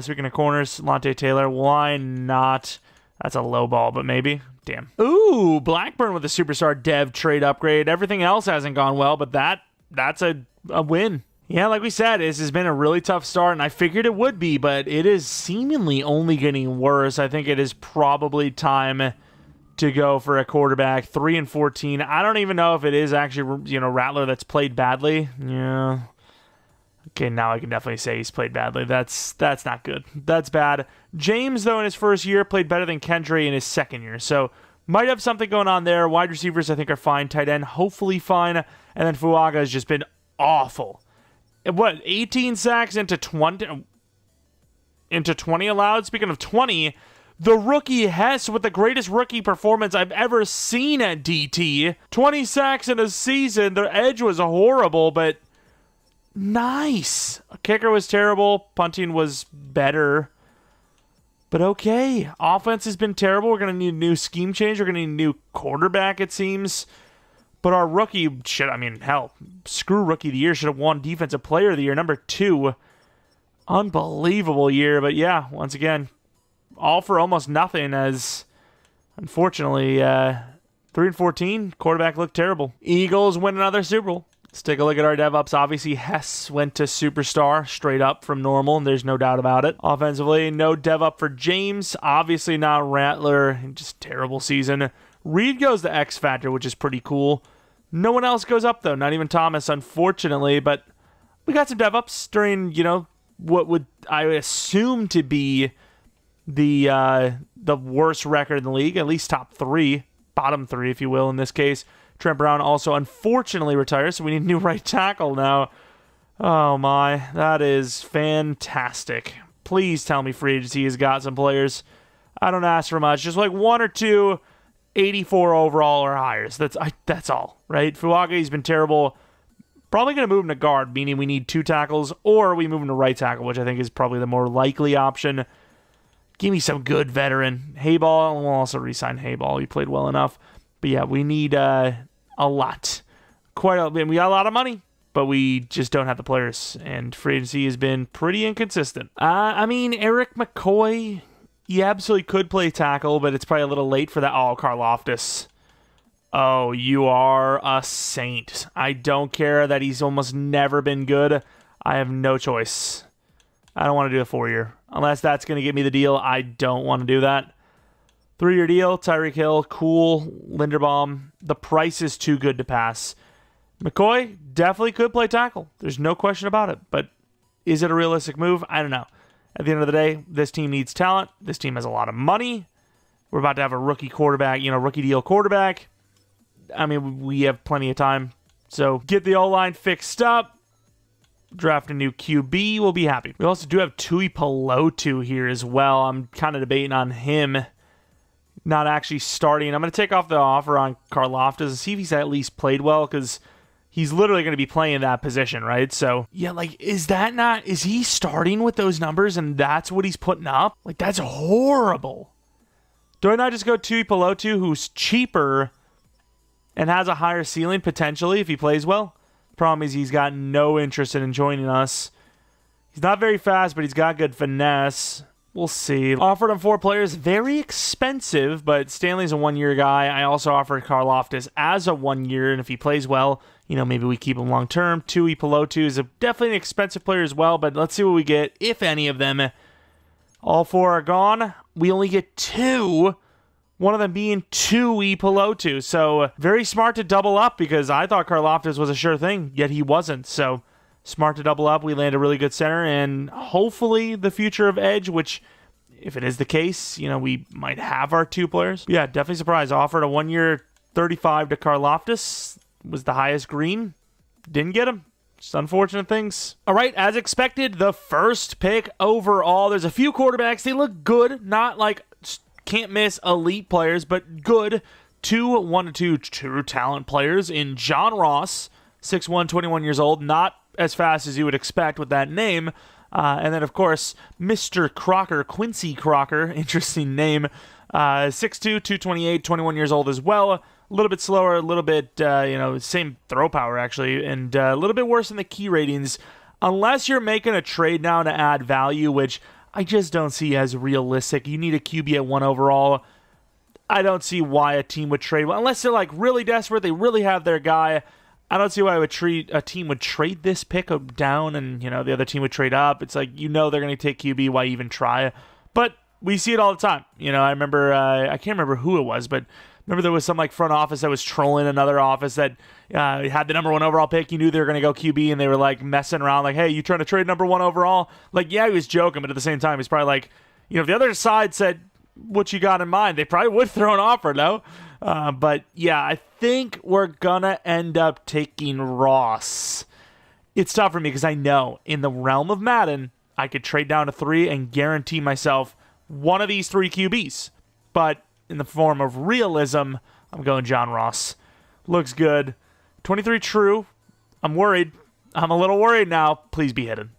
Speaking of corners, Lante Taylor, why not? That's a low ball, but maybe. Damn. Ooh, Blackburn with a superstar dev trade upgrade. Everything else hasn't gone well, but that's a win. Yeah, like we said, this has been a really tough start, and I figured it would be, but it is seemingly only getting worse. I think it is probably time to go for a quarterback. 3-14. I don't even know if it is actually, Rattler that's played badly. Yeah. Okay, now I can definitely say he's played badly. That's not good. That's bad. James, though, in his first year, played better than Kendry in his second year. So, might have something going on there. Wide receivers, I think, are fine. Tight end, hopefully fine. And then Fuaga has just been awful. 18 sacks into 20 allowed? Speaking of 20, the rookie Hess with the greatest rookie performance I've ever seen at DT. 20 sacks in a season. Their edge was horrible, but nice. Kicker was terrible. Punting was better. But okay. Offense has been terrible. We're going to need a new scheme change. We're going to need a new quarterback, it seems. But our rookie, screw Rookie of the Year, should have won Defensive Player of the Year, number 2. Unbelievable year. But yeah, once again, all for almost nothing as, unfortunately, 3-14, quarterback looked terrible. Eagles win another Super Bowl. Let's take a look at our DevUps. Obviously, Hess went to Superstar, straight up from normal, and there's no doubt about it. Offensively, no DevUp for James. Obviously not Rattler. Just terrible season. Reed goes to X Factor, which is pretty cool. No one else goes up, though. Not even Thomas, unfortunately. But we got some DevUps during, what would I assume to be the worst record in the league. At least top 3. Bottom 3, if you will, in this case. Trent Brown also unfortunately retires, so we need a new right tackle now. Oh my, that is fantastic. Please tell me free agency has got some players. I don't ask for much. Just like 1 or 2 84 overall or higher. So that's all, right? Fuaga's been terrible. Probably going to move him to guard, meaning we need 2 tackles, or we move him to right tackle, which I think is probably the more likely option. Give me some good veteran. Hayball, we'll also re-sign Hayball. He played well enough. But yeah, we need a lot. We got a lot of money, but we just don't have the players. And free agency has been pretty inconsistent. Eric McCoy, he absolutely could play tackle, but it's probably a little late for that. Oh, Karlaftis. Oh, you are a saint. I don't care that he's almost never been good. I have no choice. I don't want to do a 4-year. Unless that's going to get me the deal, I don't want to do that. 3-year deal, Tyreek Hill, cool. Linderbaum, the price is too good to pass. McCoy definitely could play tackle. There's no question about it. But is it a realistic move? I don't know. At the end of the day, this team needs talent. This team has a lot of money. We're about to have a rookie quarterback, rookie deal quarterback. We have plenty of time. So get the O-line fixed up. Draft a new QB. We'll be happy. We also do have Tui Pelotu here as well. I'm kind of debating on him not actually starting. I'm going to take off the offer on Karlaftis and see if he's at least played well, because he's literally going to be playing that position, right? So, yeah, is he starting with those numbers and that's what he's putting up? That's horrible. Do I not just go Tui Pelotu, who's cheaper and has a higher ceiling potentially if he plays well? Problem is he's got no interest in joining us. He's not very fast, but he's got good finesse. We'll see. Offered him 4 players. Very expensive, but Stanley's a 1-year guy. I also offered Karlaftis as a 1-year, and if he plays well, maybe we keep him long term. Tui Pelotu is definitely an expensive player as well, but let's see what we get, if any of them. All 4 are gone. We only get 2. One of them being Tui Pelotu. So very smart to double up, because I thought Karlaftis was a sure thing, yet he wasn't. So smart to double up. We land a really good center, and hopefully the future of edge, which, if it is the case, we might have our 2 players. Yeah, definitely surprised. Offered a 1-year 35 to Karlaftis. Was the highest green. Didn't get him. Just unfortunate things. All right, as expected, the first pick overall. There's a few quarterbacks. They look good. Not can't miss elite players, but good. 1 to 2 true talent players in John Ross, 6'1", 21 years old. Not as fast as you would expect with that name. And then, of course, Mr. Crocker, Quincy Crocker, interesting name. 6'2", 228, 21 years old as well. A little bit slower, a little bit, same throw power, actually, and a little bit worse in the key ratings. Unless you're making a trade now to add value, which I just don't see as realistic. You need a QB at 1 overall. I don't see why a team would trade. Unless they're, really desperate, they really have their guy. I don't see why a team would trade this pick down and, the other team would trade up. It's like, they're going to take QB. Why even try? But we see it all the time. I remember, I can't remember who it was, but remember there was some front office that was trolling another office that had the number 1 overall pick. You knew they were going to go QB, and they were messing around hey, you trying to trade number 1 overall? Yeah, he was joking, but at the same time, he's probably if the other side said, what you got in mind, they probably would throw an offer, no? But yeah, I think we're going to end up taking Ross. It's tough for me because I know in the realm of Madden, I could trade down to 3 and guarantee myself one of these 3 QBs. But in the form of realism, I'm going John Ross. Looks good. 23 true. I'm worried. I'm a little worried now. Please be hidden.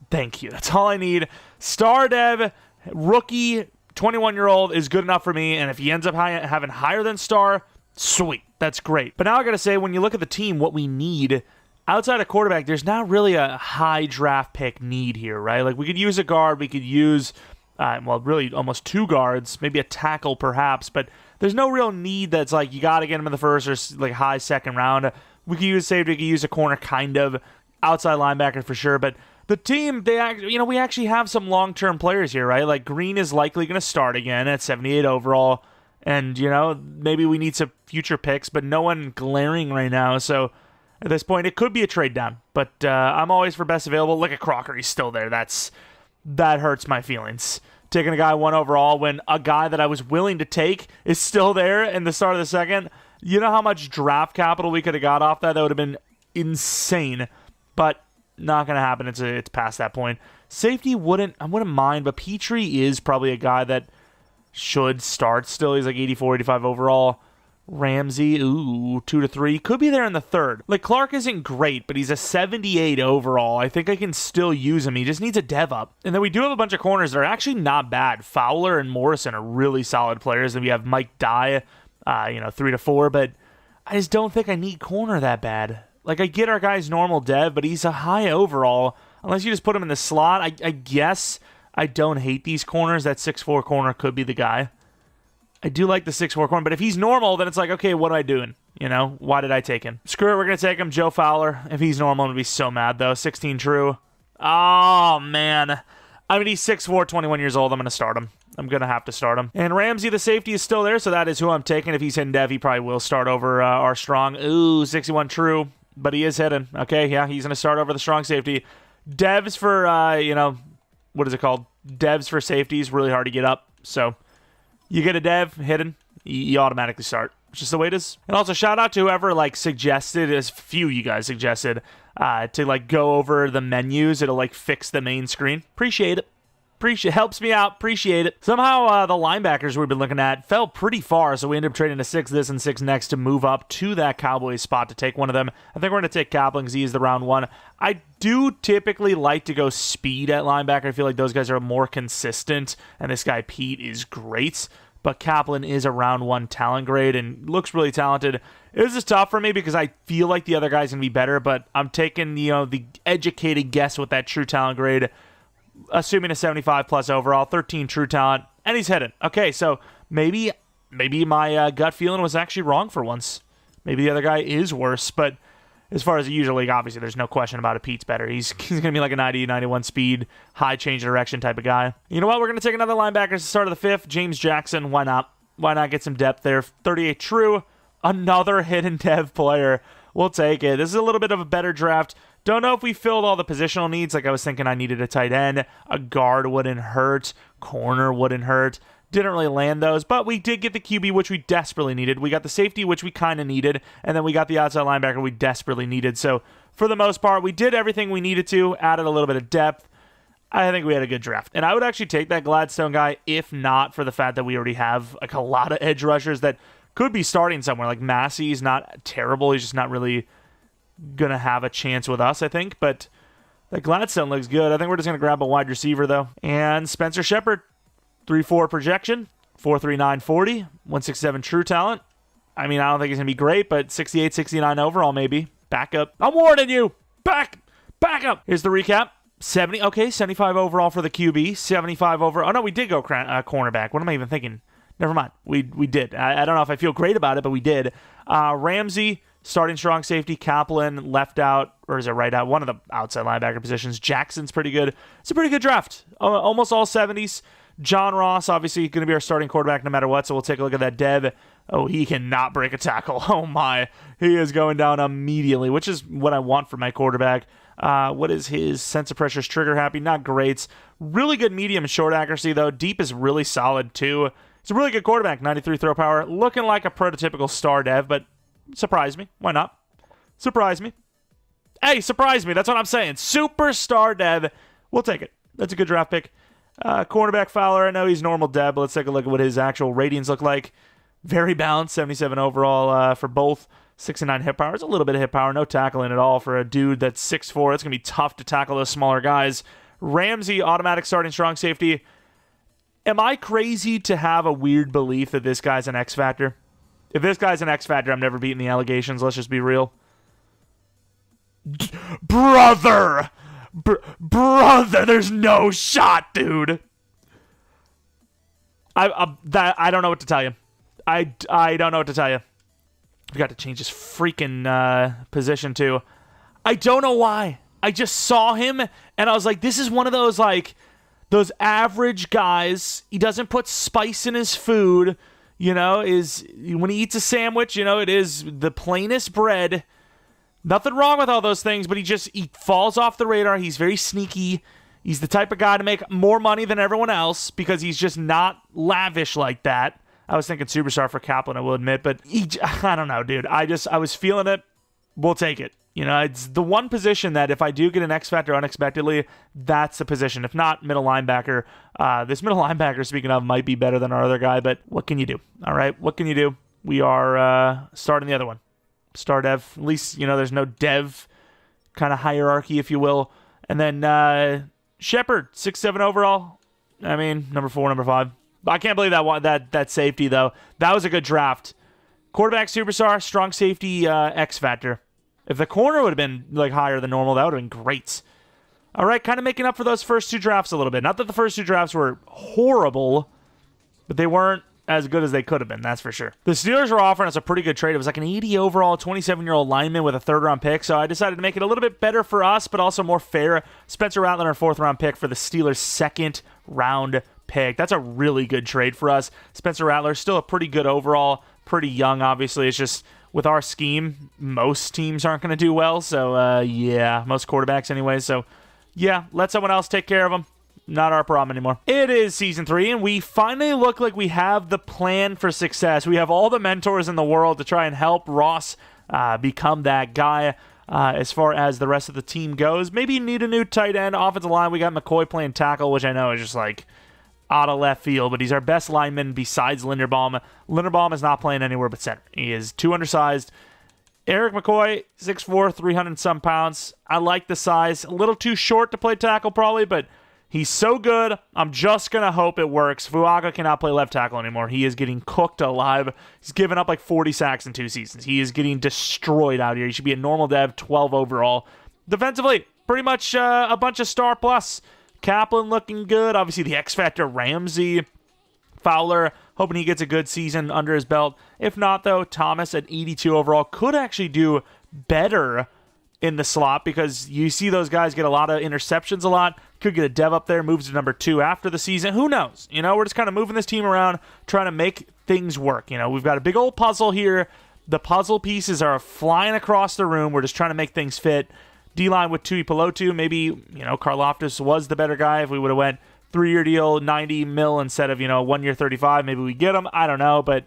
Thank you. That's all I need. Star Dev, rookie, 21-year-old is good enough for me, and if he ends up having higher than Star, sweet. That's great. But now I got to say, when you look at the team, what we need, outside of quarterback, there's not really a high draft pick need here, right? We could use a guard, we could use, really almost 2 guards, maybe a tackle perhaps, but there's no real need that's you got to get him in the first or high second round. We could use safety, we could use a corner kind of, outside linebacker for sure, but the team, we actually have some long-term players here, right? Green is likely going to start again at 78 overall, and, maybe we need some future picks, but no one glaring right now, so at this point, it could be a trade down, but I'm always for best available. Look at Crocker, he's still there. That hurts my feelings. Taking a guy 1 overall when a guy that I was willing to take is still there in the start of the second. You know how much draft capital we could have got off that? That would have been insane, but not going to happen. It's past that point. Safety I wouldn't mind, but Petrie is probably a guy that should start still. He's 84, 85 overall. Ramsey, 2 to 3. Could be there in the third. Clark isn't great, but he's a 78 overall. I think I can still use him. He just needs a dev up. And then we do have a bunch of corners that are actually not bad. Fowler and Morrison are really solid players. And we have Mike Dye, 3 to 4, but I just don't think I need corner that bad. I get our guy's normal dev, but he's a high overall. Unless you just put him in the slot, I guess I don't hate these corners. That 6'4 corner could be the guy. I do like the 6'4 corner, but if he's normal, then it's okay, what am I doing? Why did I take him? Screw it, we're going to take him. Joe Fowler. If he's normal, I'm going to be so mad, though. 16 true. Oh, man. He's 6'4", 21 years old. I'm going to start him. I'm going to have to start him. And Ramsey, the safety, is still there, so that is who I'm taking. If he's hidden dev, he probably will start over our strong. 61 true. But he is hidden. Okay, yeah, he's going to start over the strong safety. Devs for, what is it called? Devs for safety is really hard to get up. So you get a dev hidden, you automatically start. It's just the way it is. And also shout out to whoever suggested, as few you guys suggested, to go over the menus. It'll fix the main screen. Appreciate it. Helps me out. Appreciate it. Somehow the linebackers we've been looking at fell pretty far, so we ended up trading to 6 this and 6 next to move up to that Cowboys spot to take one of them. I think we're going to take Kaplan because he is the round 1. I do typically like to go speed at linebacker. I feel like those guys are more consistent, and this guy Pete is great, but Kaplan is a round 1 talent grade and looks really talented. This is tough for me because I feel like the other guy's going to be better, but I'm taking the educated guess with that true talent grade. Assuming a 75 plus overall, 13 true talent, and he's hidden. Okay, so maybe my gut feeling was actually wrong for once. Maybe the other guy is worse, but as far as the usual league, obviously there's no question about it. Pete's better. He's going to be a 90, 91 speed, high change of direction type of guy. You know what? We're going to take another linebacker at the start of the 5th. James Jackson, why not? Why not get some depth there? 38 true, another hidden dev player. We'll take it. This is a little bit of a better draft. Don't know if we filled all the positional needs. I was thinking I needed a tight end. A guard wouldn't hurt. Corner wouldn't hurt. Didn't really land those, but we did get the QB, which we desperately needed. We got the safety, which we kind of needed, and then we got the outside linebacker we desperately needed. So for the most part, we did everything we needed to, added a little bit of depth. I think we had a good draft. And I would actually take that Gladstone guy if not for the fact that we already have a lot of edge rushers that could be starting somewhere. Massey's not terrible. He's just not really going to have a chance with us, I think. But that Gladstone looks good. I think we're just going to grab a wide receiver, though. And Spencer Shepard, 3.4 projection, 4.39 40, 167 true talent. I don't think he's going to be great, but 68, 69 overall maybe. Back up. I'm warning you. Back up. Here's the recap. 75 overall for the QB. 75 overall. Oh, no, we did go cornerback. What am I even thinking? Never mind. We did. I don't know if I feel great about it, but we did. Ramsey, Starting strong safety, Kaplan left out, or is it right out? One of the outside linebacker positions. Jackson's pretty good. It's a pretty good draft. Almost all 70s. John Ross, obviously, going to be our starting quarterback no matter what, so we'll take a look at that dev. Oh, he cannot break a tackle. Oh, my. He is going down immediately, which is what I want for my quarterback. What is his sense of pressure? Trigger happy? Not great. Really good medium and short accuracy, though. Deep is really solid, too. He's a really good quarterback. 93 throw power. Looking like a prototypical star dev, but surprise me. Why not? Surprise me. Hey, surprise me. That's what I'm saying. Superstar dev. We'll take it. That's a good draft pick. Cornerback Fowler. I know he's normal dev, but let's take a look at what his actual ratings look like. Very balanced. 77 overall for both. 6'9" hip power. It's a little bit of hip power. No tackling at all for a dude that's 6'4". It's going to be tough to tackle those smaller guys. Ramsey, automatic starting strong safety. Am I crazy to have a weird belief that this guy's an X Factor? If this guy's an X Factor, I'm never beating the allegations. Let's just be real. Brother! Brother, there's no shot, dude. I don't know what to tell you. I don't know what to tell you. I got to change his freaking position, too. I don't know why. I just saw him, and I was like, this is one of those, like, those average guys. He doesn't put spice in his food, you know, is when he eats a sandwich, you know, it is the plainest bread. Nothing wrong with all those things, but he falls off the radar. He's very sneaky. He's the type of guy to make more money than everyone else because he's just not lavish like that. I was thinking superstar for Kaplan, I will admit, but I don't know, dude. I was feeling it. We'll take it. You know, it's the one position that if I do get an X Factor unexpectedly, that's the position. If not, middle linebacker. This middle linebacker, speaking of, might be better than our other guy, but what can you do? All right, what can you do? We are starting the other one. Star dev. At least, you know, there's no dev kind of hierarchy, if you will. And then Shepard, 6'7" overall. I mean, number 4, number 5. I can't believe that safety, though. That was a good draft. Quarterback superstar, strong safety, X Factor. If the corner would have been like higher than normal, that would have been great. All right, kind of making up for those first 2 drafts a little bit. Not that the first 2 drafts were horrible, but they weren't as good as they could have been, that's for sure. The Steelers were offering us a pretty good trade. It was like an 80 overall, 27-year-old lineman with a 3rd-round pick, so I decided to make it a little bit better for us, but also more fair. Spencer Rattler, a 4th-round pick for the Steelers' 2nd-round pick. That's a really good trade for us. Spencer Rattler, still a pretty good overall, pretty young, obviously. It's just, with our scheme, most teams aren't going to do well, so, yeah, most quarterbacks anyway, so, yeah, let someone else take care of them. Not our problem anymore. It is Season 3, and we finally look like we have the plan for success. We have all the mentors in the world to try and help Ross become that guy. As far as the rest of the team goes, maybe you need a new tight end. Offensive line, we got McCoy playing tackle, which I know is just like out of left field, but he's our best lineman besides Linderbaum. Linderbaum is not playing anywhere but center. He is too undersized. Eric McCoy, 6'4", 300-some pounds. I like the size. A little too short to play tackle probably, but he's so good, I'm just going to hope it works. Fuaga cannot play left tackle anymore. He is getting cooked alive. He's given up like 40 sacks in 2 seasons. He is getting destroyed out here. He should be a normal dev, 12 overall. Defensively, pretty much a bunch of star plus. Kaplan looking good. Obviously, the X Factor, Ramsey. Fowler, hoping he gets a good season under his belt. If not, though, Thomas at 82 overall could actually do better in the slot because you see those guys get a lot of interceptions a lot. Could get a dev up there, moves to number 2 after the season. Who knows? You know, we're just kind of moving this team around, trying to make things work. You know, we've got a big old puzzle here. The puzzle pieces are flying across the room. We're just trying to make things fit. D-line with Tui Pelotu. Maybe, you know, Karlaftis was the better guy if we would have went 3-year deal, 90 mil instead of, you know, 1 year 35. Maybe we get him. I don't know, but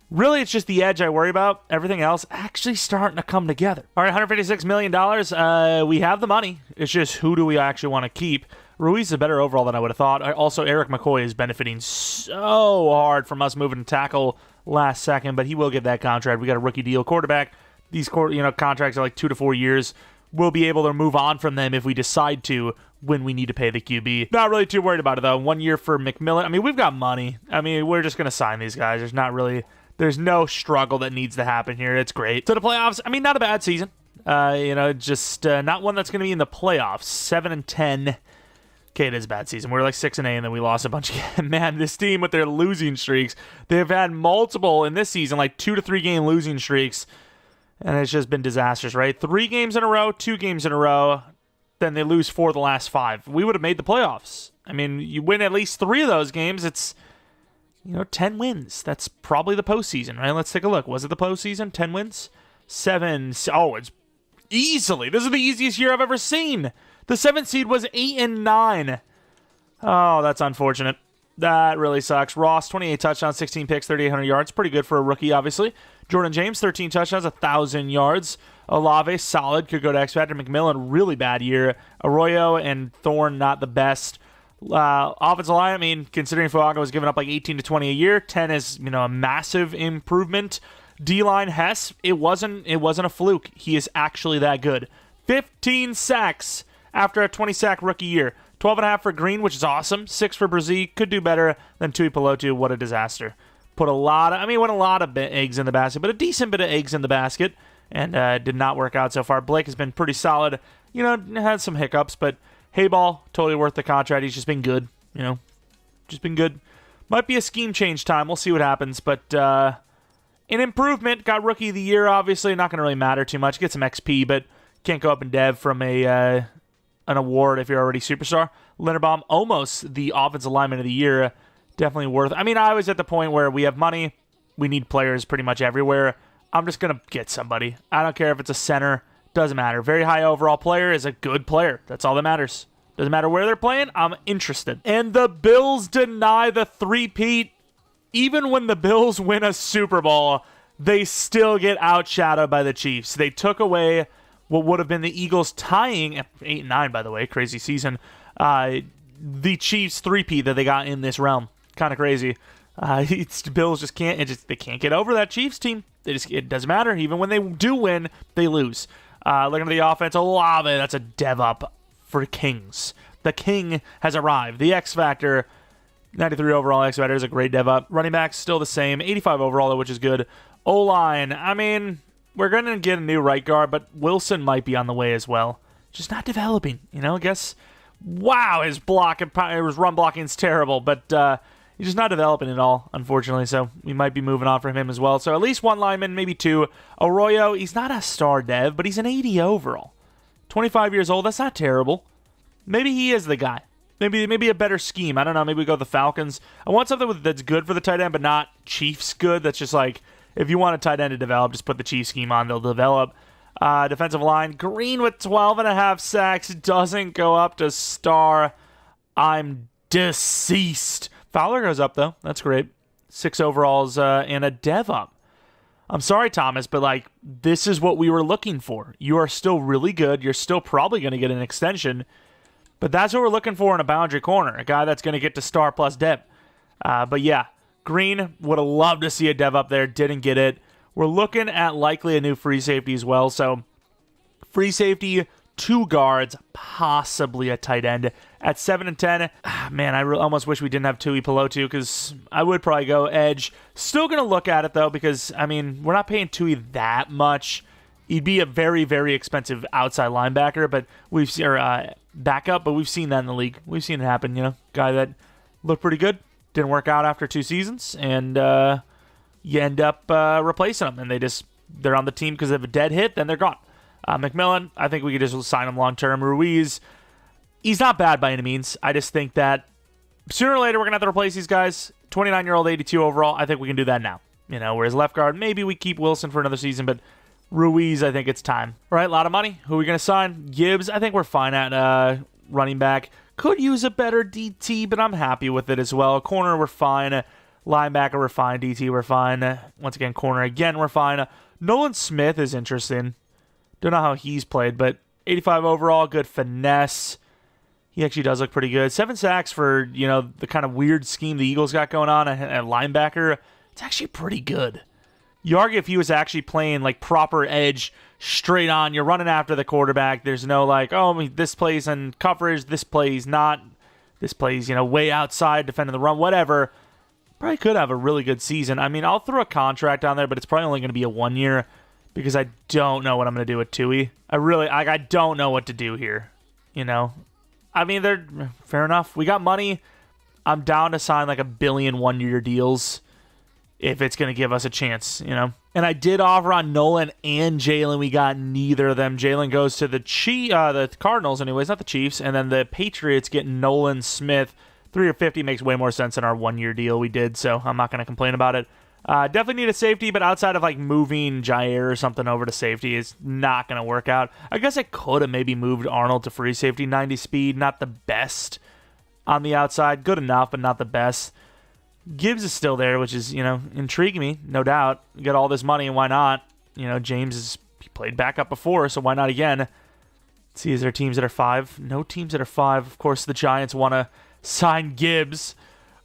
really, it's just the edge I worry about. Everything else actually starting to come together. All right, $156 million. We have the money. It's just who do we actually want to keep? Ruiz is a better overall than I would have thought. Also, Eric McCoy is benefiting so hard from us moving to tackle last second, but he will get that contract. We got a rookie deal quarterback. These contracts are like 2 to 4 years. We'll be able to move on from them if we decide to when we need to pay the QB. Not really too worried about it, though. 1 year for McMillan. I mean, we've got money. I mean, we're just going to sign these guys. There's no struggle that needs to happen here. It's great. So the playoffs, I mean, not a bad season. Just not one that's going to be in the playoffs. 7-10. Okay, it is a bad season. We were like 6-8, and then we lost a bunch again. Man, this team with their losing streaks, they've had multiple in this season, like 2 to 3 game losing streaks. And it's just been disastrous, right? 3 games in a row, 2 games in a row, then they lose 4 of the last 5. We would have made the playoffs. I mean, you win at least 3 of those games, it's, 10 wins. That's probably the postseason, right? Let's take a look. Was it the postseason? 10 wins? 7. Oh, it's easily. This is the easiest year I've ever seen. The 7th seed was 8-9. Oh, that's unfortunate. That really sucks. Ross, 28 touchdowns, 16 picks, 3,800 yards. Pretty good for a rookie, obviously. Jordan James, 13 touchdowns, 1,000 yards. Olave, solid. Could go to X Factor. McMillan, really bad year. Arroyo and Thorne, not the best. Offensive line, I mean, considering Fuaga was giving up like 18 to 20 a year, 10 is, a massive improvement. D-line, Hess, it wasn't a fluke. He is actually that good. 15 sacks after a 20-sack rookie year. 12.5 for Green, which is awesome. 6 for Brazil. Could do better than Tui Pelotu. What a disaster. Went a lot of eggs in the basket, but a decent bit of eggs in the basket, and did not work out so far. Blake has been pretty solid. Had some hiccups, but Hayball, totally worth the contract. He's just been good, just been good. Might be a scheme change time. We'll see what happens, but an improvement. Got Rookie of the Year, obviously. Not going to really matter too much. Get some XP, but can't go up in dev from an award if you're already superstar. Linderbaum, almost the offensive lineman of the year. Definitely worth. I was at the point where we have money. We need players pretty much everywhere. I'm just going to get somebody. I don't care if it's a center. Doesn't matter. Very high overall player is a good player. That's all that matters. Doesn't matter where they're playing. I'm interested. And the Bills deny the three-peat. Even when the Bills win a Super Bowl, they still get outshadowed by the Chiefs. They took away what would have been the Eagles tying, 8-9, by the way, crazy season, the Chiefs three-peat that they got in this realm. Kind of crazy. The Bills just can't. They can't get over that Chiefs team. It doesn't matter. Even when they do win, they lose. Looking at the offense, Olave. That's a dev up for Kings. The King has arrived. The X Factor, 93 overall X Factor is a great dev up. Running backs still the same, 85 overall, which is good. O-line. We're going to get a new right guard, but Wilson might be on the way as well. Just not developing. I guess. Wow, his run blocking is terrible, but. He's just not developing at all, unfortunately, so we might be moving on from him as well. So at least 1 lineman, maybe 2. Arroyo, he's not a star dev, but he's an 80 overall. 25 years old, that's not terrible. Maybe he is the guy. Maybe a better scheme. I don't know, maybe we go with the Falcons. I want something that's good for the tight end, but not Chiefs good. That's just like, if you want a tight end to develop, just put the Chiefs scheme on, they'll develop. Defensive line, Green with 12.5 sacks, doesn't go up to star. I'm deceased. Fowler goes up, though. That's great. 6 overalls and a dev up. I'm sorry, Thomas, but, this is what we were looking for. You are still really good. You're still probably going to get an extension. But that's what we're looking for in a boundary corner, a guy that's going to get to star plus dev. But, yeah, Green would have loved to see a dev up there. Didn't get it. We're looking at likely a new free safety as well. So, free safety, 2 guards, possibly a tight end. At 7 and 10, man, I almost wish we didn't have Tui Pelotu because I would probably go edge. Still going to look at it, though, because, we're not paying Tui that much. He'd be a very, very expensive outside linebacker, but backup, but we've seen that in the league. We've seen it happen, guy that looked pretty good, didn't work out after 2 seasons, and you end up replacing them, and they're on the team because of a dead hit, then they're gone. McMillan, I think we could just sign him long-term. Ruiz, he's not bad by any means. I just think that sooner or later we're going to have to replace these guys. 29-year-old, 82 overall, I think we can do that now. Whereas left guard, maybe we keep Wilson for another season, but Ruiz, I think it's time. All right, a lot of money. Who are we going to sign? Gibbs, I think we're fine at running back. Could use a better DT, but I'm happy with it as well. Corner, we're fine. Linebacker, we're fine. DT, we're fine. Once again, corner, again, we're fine. Nolan Smith is interesting. Don't know how he's played, but 85 overall, good finesse. He actually does look pretty good. 7 sacks for, the kind of weird scheme the Eagles got going on at linebacker. It's actually pretty good. You argue if he was actually playing proper edge, straight on, you're running after the quarterback. There's no this plays in coverage, this plays not. This plays, way outside, defending the run, whatever. Probably could have a really good season. I'll throw a contract on there, but it's probably only going to be a 1 year. Because I don't know what I'm going to do with Tui. I don't know what to do here. They're fair enough. We got money. I'm down to sign $1 billion 1-year deals if it's going to give us a chance, And And I did offer on Nolan and Jalen. We got neither of them. Jalen goes to the Cardinals anyways, not the Chiefs. And then the Patriots get Nolan Smith. 3 or 50 makes way more sense than our 1-year deal we did, so I'm not going to complain about it. Definitely need a safety, but outside of like moving Jair or something over to safety, it's not going to work out. I guess I could have maybe moved Arnold to free safety, 90 speed, not the best on the outside. Good enough, but not the best. Gibbs is still there, which is, intriguing me, no doubt. Get all this money, and why not? James has played backup before, so why not again? Let's see, is there teams that are 5? No teams that are 5. Of course, the Giants want to sign Gibbs.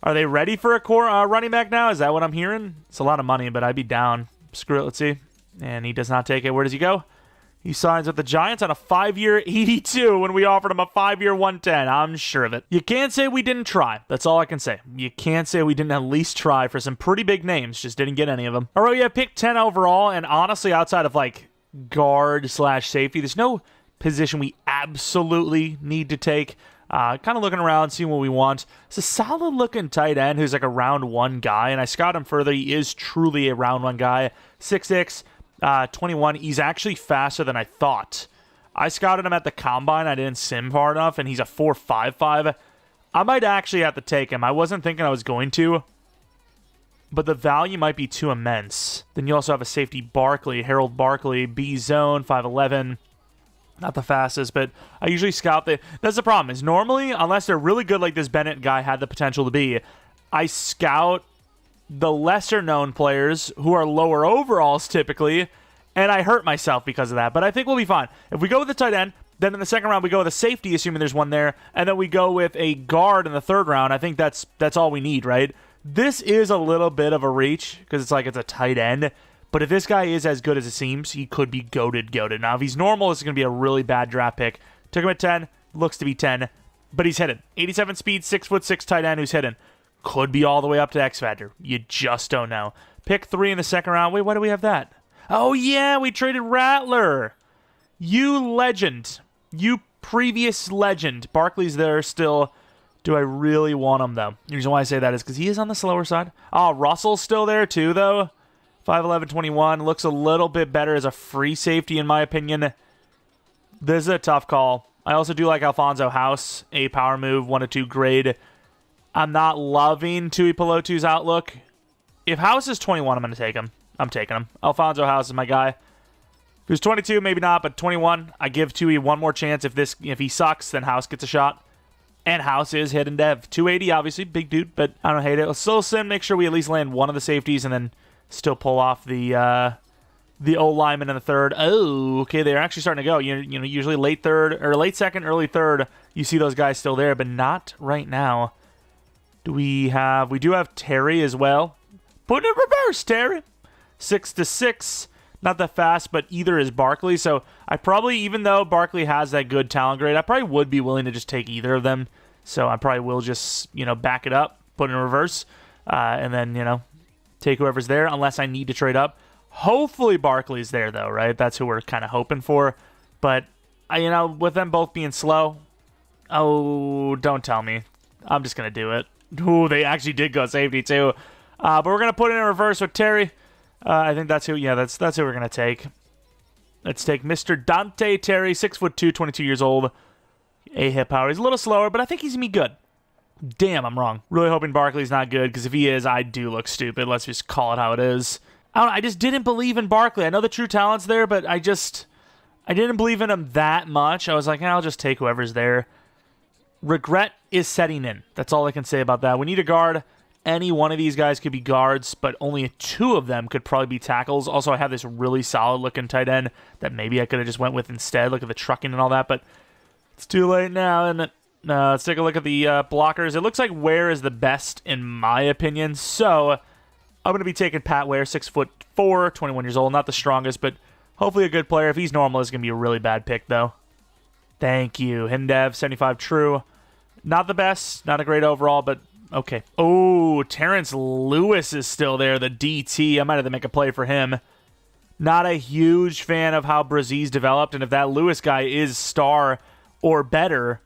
Are they ready for a core running back now? Is that what I'm hearing? It's a lot of money, but I'd be down. Screw it, let's see. And he does not take it. Where does he go? He signs with the Giants on a 5-year 82 when we offered him a 5-year 110. I'm sure of it. You can't say we didn't try. That's all I can say. You can't say we didn't at least try for some pretty big names. Just didn't get any of them. All right, yeah, pick 10 overall. And honestly, outside of like guard/safety, there's no position we absolutely need to take. Kind of looking around, seeing what we want. It's a solid-looking tight end who's like a round 1 guy, and I scouted him further. He is truly a round 1 guy. 6'6", 21. He's actually faster than I thought. I scouted him at the combine. I didn't sim hard enough, and he's a 4.55. I might actually have to take him. I wasn't thinking I was going to, but the value might be too immense. Then you also have a safety, Harold Barkley, B zone, 5'11". Not the fastest, but I usually scout the... That's the problem, is normally, unless they're really good like this Bennett guy had the potential to be, I scout the lesser-known players who are lower overalls typically, and I hurt myself because of that. But I think we'll be fine. If we go with the tight end, then in the second round we go with a safety, assuming there's one there, and then we go with a guard in the third round. I think that's all we need, right? This is a little bit of a reach, because it's a tight end. But if this guy is as good as it seems, he could be goated. Now, if he's normal, this is going to be a really bad draft pick. Took him at 10, looks to be 10, but he's hidden. 87 speed, 6'6" tight end who's hidden. Could be all the way up to X Factor. You just don't know. Pick 3 in the second round. Wait, why do we have that? Oh, yeah, we traded Rattler. You legend. You previous legend. Barkley's there still. Do I really want him, though? The reason why I say that is because he is on the slower side. Oh, Russell's still there, too, though. 5'11", 21. Looks a little bit better as a free safety, in my opinion. This is a tough call. I also do like Alfonso House, a power move, 1-2 grade. I'm not loving Tui Pelotu's outlook. If House is 21, I'm going to take him. I'm taking him. Alfonso House is my guy. If he was 22, maybe not, but 21, I give Tui one more chance. If he sucks, then House gets a shot. And House is hidden dev. 280, obviously, big dude, but I don't hate it. Let's still sim, make sure we at least land one of the safeties, and then still pull off the old lineman in the third. Oh, okay, they're actually starting to go. Usually late third or late second, early third, you see those guys still there, but not right now. We do have Terry as well. Put it in reverse, Terry. 6'6", not that fast, but either is Barkley. So I probably, even though Barkley has that good talent grade, I probably would be willing to just take either of them. So I probably will just back it up, put it in reverse, and then take whoever's there, unless I need to trade up. Hopefully Barkley's there, though, right? That's who we're kind of hoping for. But, with them both being slow, oh, don't tell me. I'm just going to do it. Ooh, they actually did go safety, too. But we're going to put it in reverse with Terry. I think that's who, that's who we're going to take. Let's take Mr. Dante Terry, 6'2", 22 years old. A-hip power. He's a little slower, but I think he's going to be good. Damn, I'm wrong. Really hoping Barkley's not good, because if he is, I do look stupid. Let's just call it how it is. I just didn't believe in Barkley. I know the true talent's there, but I didn't believe in him that much. I was like, I'll just take whoever's there. Regret is setting in. That's all I can say about that. We need a guard. Any one of these guys could be guards, but only 2 of them could probably be tackles. Also, I have this really solid-looking tight end that maybe I could have just went with instead. Look at the trucking and all that, but it's too late now, isn't it? Let's take a look at the blockers. It looks like Ware is the best, in my opinion. So I'm going to be taking Pat Ware, 6'4", 21 years old. Not the strongest, but hopefully a good player. If he's normal, it's going to be a really bad pick, though. Thank you. Hindev, 75 true. Not the best. Not a great overall, but okay. Oh, Terrence Lewis is still there, the DT. I might have to make a play for him. Not a huge fan of how Brazil's developed, and if that Lewis guy is star or better,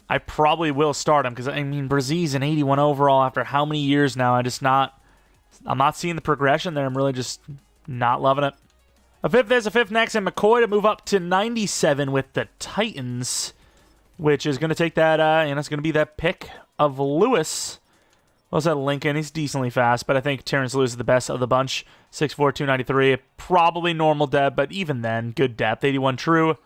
I probably will start him, because, Brazil's an 81 overall after how many years now? I'm not seeing the progression there. I'm really just Not loving it. A fifth, there's a fifth next, and McCoy to move up to 97 with the Titans, which is going to take that, and it's going to be that pick of Lewis. What's that, Lincoln? He's decently fast, but I think Terrence Lewis is the best of the bunch. 6'4", 293. Probably normal depth, but even then, good depth. 81 true.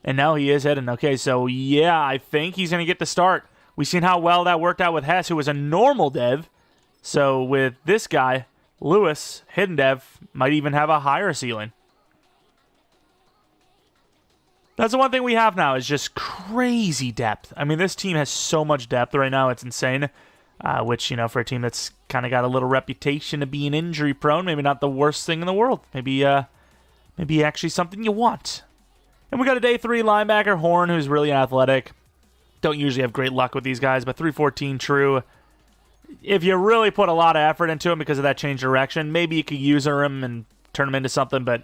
And now he is heading. Okay, so yeah, I think he's going to get the start. We've seen how well that worked out with Hess, who was a normal dev. So with this guy, Lewis, hidden dev, might even have a higher ceiling. That's the one thing we have now is just crazy depth. I mean, this team has so much depth right now. It's insane. Which, you know, for a team that's kind of got a little reputation of being injury prone, maybe not the worst thing in the world. Maybe actually something you want. And we got a day 3 linebacker, Horn, who's really athletic. Don't usually have great luck with these guys, but 314 true. If you really put a lot of effort into him because of that change of direction, maybe you could use him and turn him into something, but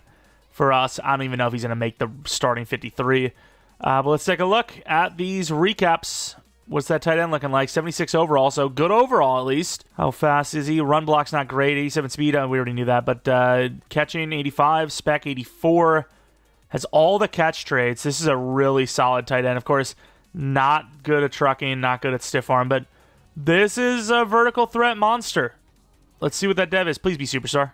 for us, I don't even know if he's going to make the starting 53. But let's take a look at these recaps. What's that tight end looking like? 76 overall, so good overall at least. How fast is he? Run block's not great. 87 speed, we already knew that. But catching, 85. Spec, 84. Has all the catch traits. This is a really solid tight end. Of course, not good at trucking, not good at stiff arm, but this is a vertical threat monster. Let's see what that dev is. Please be superstar.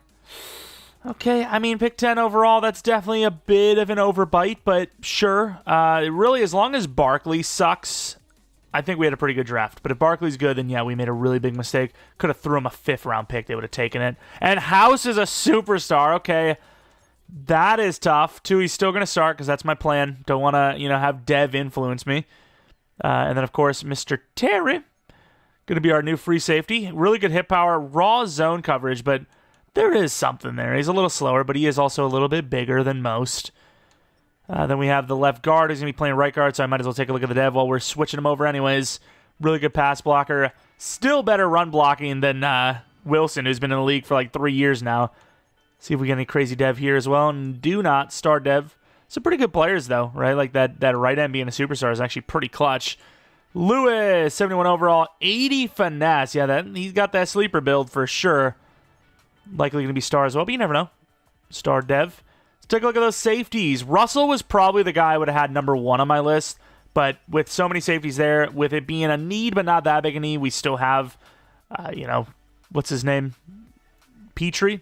Okay, I mean, pick 10 overall, that's definitely a bit of an overbite, but sure. Really, as long as Barkley sucks, I think we had a pretty good draft. But if Barkley's good, then yeah, we made a really big mistake. Could have threw him a 5th round pick. They would have taken it. And House is a superstar. Okay, that is tough. Tui's still going to start because that's my plan. Don't want to, have Dev influence me. And then, of course, Mr. Terry. Going to be our new free safety. Really good hit power. Raw zone coverage, but there is something there. He's a little slower, but he is also a little bit bigger than most. Then we have the left guard who's going to be playing right guard, so I might as well take a look at the dev while we're switching him over anyways. Really good pass blocker. Still better run blocking than Wilson, who's been in the league for like 3 years now. See if we get any crazy dev here as well. And do not start dev. Some pretty good players, though, right? Like that right end being a superstar is actually pretty clutch. Lewis, 71 overall, 80 finesse. Yeah, he's got that sleeper build for sure. Likely going to be star as well, but you never know. Star dev. Let's take a look at those safeties. Russell was probably the guy I would have had number 1 on my list, but with so many safeties there, with it being a need but not that big a need, we still have, what's his name? Petrie.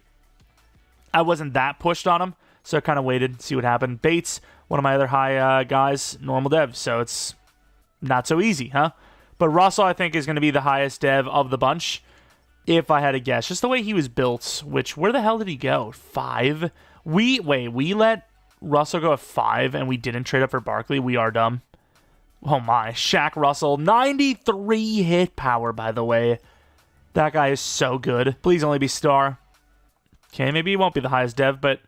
I wasn't that pushed on him, so I kind of waited, see what happened. Bates, one of my other high guys, normal dev, so it's not so easy, huh? But Russell, I think, is going to be the highest dev of the bunch, if I had to guess. Just the way he was built, which, where the hell did he go? 5? We let Russell go at 5, and we didn't trade up for Barkley. We are dumb. Oh my, Shaq Russell, 93 hit power, by the way. That guy is so good. Please only be star. Okay, maybe he won't be the highest dev, but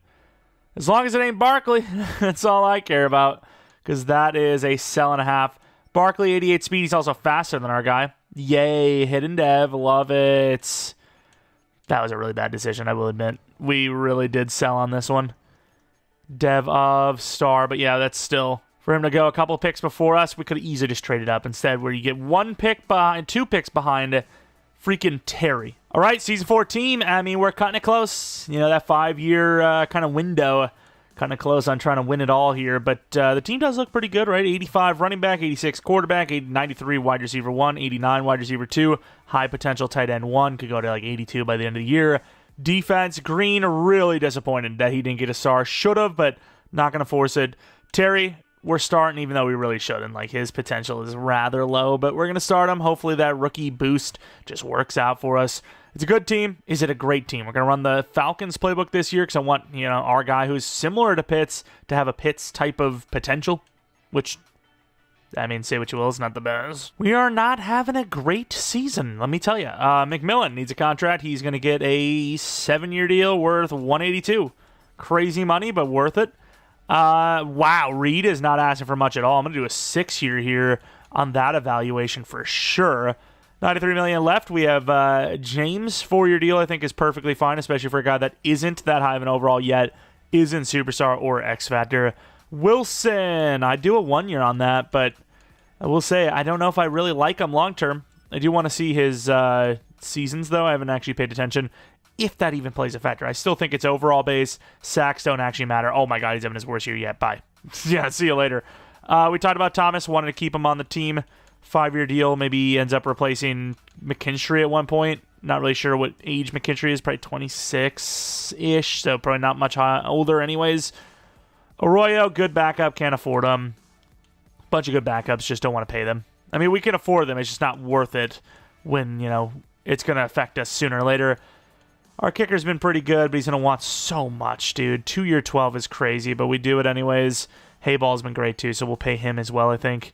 as long as it ain't Barkley, that's all I care about, because that is a sell and a half. Barkley, 88 speed. He's also faster than our guy. Yay, hidden dev. Love it. That was a really bad decision, I will admit. We really did sell on this one. Dev of star, but yeah, that's still... For him to go a couple picks before us, we could have easily just traded up instead, where you get 1 pick behind, 2 picks behind freaking Terry. All right, Season 14. I mean, we're cutting it close. That 5-year kind of window. Kind of close on trying to win it all here, but the team does look pretty good, right? 85 running back, 86 quarterback, 93 wide receiver 1, 89 wide receiver 2, high potential tight end 1, could go to like 82 by the end of the year. Defense, Green, really disappointed that he didn't get a star. Should have, but not going to force it. Terry, we're starting, even though we really shouldn't. Like, his potential is rather low, but we're going to start him. Hopefully that rookie boost just works out for us. It's a good team. Is it a great team? We're going to run the Falcons playbook this year because I want, our guy who's similar to Pitts to have a Pitts type of potential, which, I mean, say what you will, it's not the best. We are not having a great season, let me tell you. McMillan needs a contract. He's going to get a 7-year deal worth $182. Crazy money, but worth it. Wow, Reed is not asking for much at all. I'm going to do a 6-year here on that evaluation for sure. $93 million left. We have James, 4-year deal, I think is perfectly fine, especially for a guy that isn't that high of an overall yet, isn't Superstar or X Factor. Wilson, I do a 1-year on that, but I will say I don't know if I really like him long-term. I do want to see his seasons, though. I haven't actually paid attention. if that even plays a factor. I still think it's overall base. Sacks don't actually matter. Oh my God, he's having his worst year yet. Bye. Yeah, see you later. We talked about Thomas, wanted to keep him on the team. 5-year deal. Maybe he ends up replacing McKinstry at one point. Not really sure what age McKinstry is. Probably 26-ish, so probably not much older anyways. Arroyo, good backup. Can't afford him. Bunch of good backups. Just don't want to pay them. I mean, we can afford them. It's just not worth it when, it's going to affect us sooner or later. Our kicker's been pretty good, but he's going to want so much, dude. 2-year 12 is crazy, but we do it anyways. Hayball's been great, too, so we'll pay him as well, I think.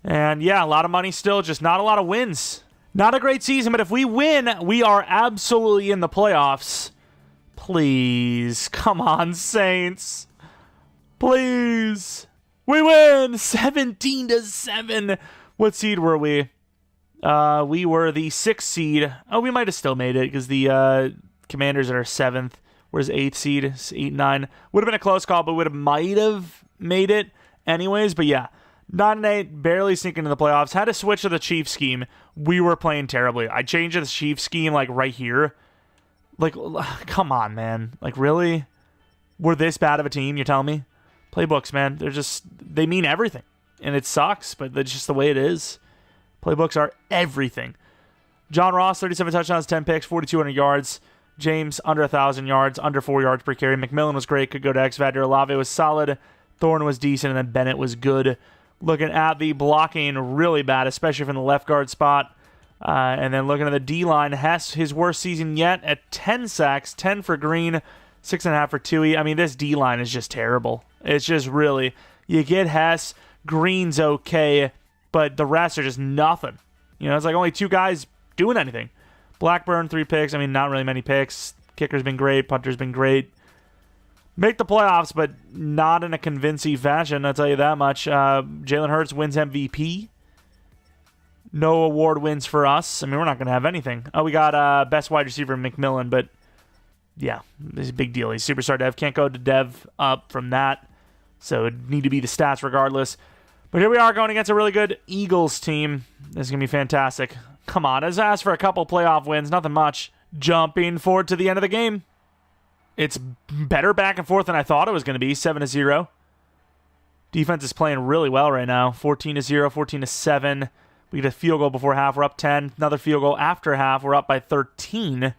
And, yeah, a lot of money still, just not a lot of wins. Not a great season, but if we win, we are absolutely in the playoffs. Please. Come on, Saints. Please. We win 17-7. What seed were we? We were the 6th seed. Oh, we might have still made it because the Commanders are 7th. Where's 8th seed? 8-9. Would have been a close call, but might have made it anyways. But yeah, 9-8, barely sneaking into the playoffs. Had to switch to the Chiefs scheme. We were playing terribly. I changed to the Chiefs scheme like right here. Like, come on, man. Like, really? We're this bad of a team, you're telling me? Playbooks, man, they mean everything. And it sucks, but that's just the way it is. Playbooks are everything. John Ross, 37 touchdowns, 10 picks, 4,200 yards. James, under 1,000 yards, under 4 yards per carry. McMillan was great, could go to X Factor. Olave was solid. Thorne was decent, and then Bennett was good. Looking at the blocking, really bad, especially from the left guard spot. And then looking at the D-line, Hess, his worst season yet at 10 sacks, 10 for Green, 6.5 for Tui. I mean, this D-line is just terrible. It's just really, you get Hess, Green's okay, but the rest are just nothing. It's like only 2 guys doing anything. Blackburn, 3 picks. I mean, not really many picks. Kicker's been great. Punter's been great. Make the playoffs, but not in a convincing fashion, I'll tell you that much. Jalen Hurts wins MVP. No award wins for us. I mean, we're not going to have anything. Oh, we got best wide receiver McMillan, but yeah, this is a big deal. He's superstar dev. Can't go to dev up from that, so it'd need to be the stats regardless. But here we are going against a really good Eagles team. This is going to be fantastic. Come on, let's ask for a couple playoff wins. Nothing much. Jumping forward to the end of the game. It's better back and forth than I thought it was going to be. 7-0. Defense is playing really well right now. 14-0, 14-7. We get a field goal before half. We're up 10. Another field goal after half. We're up by 13.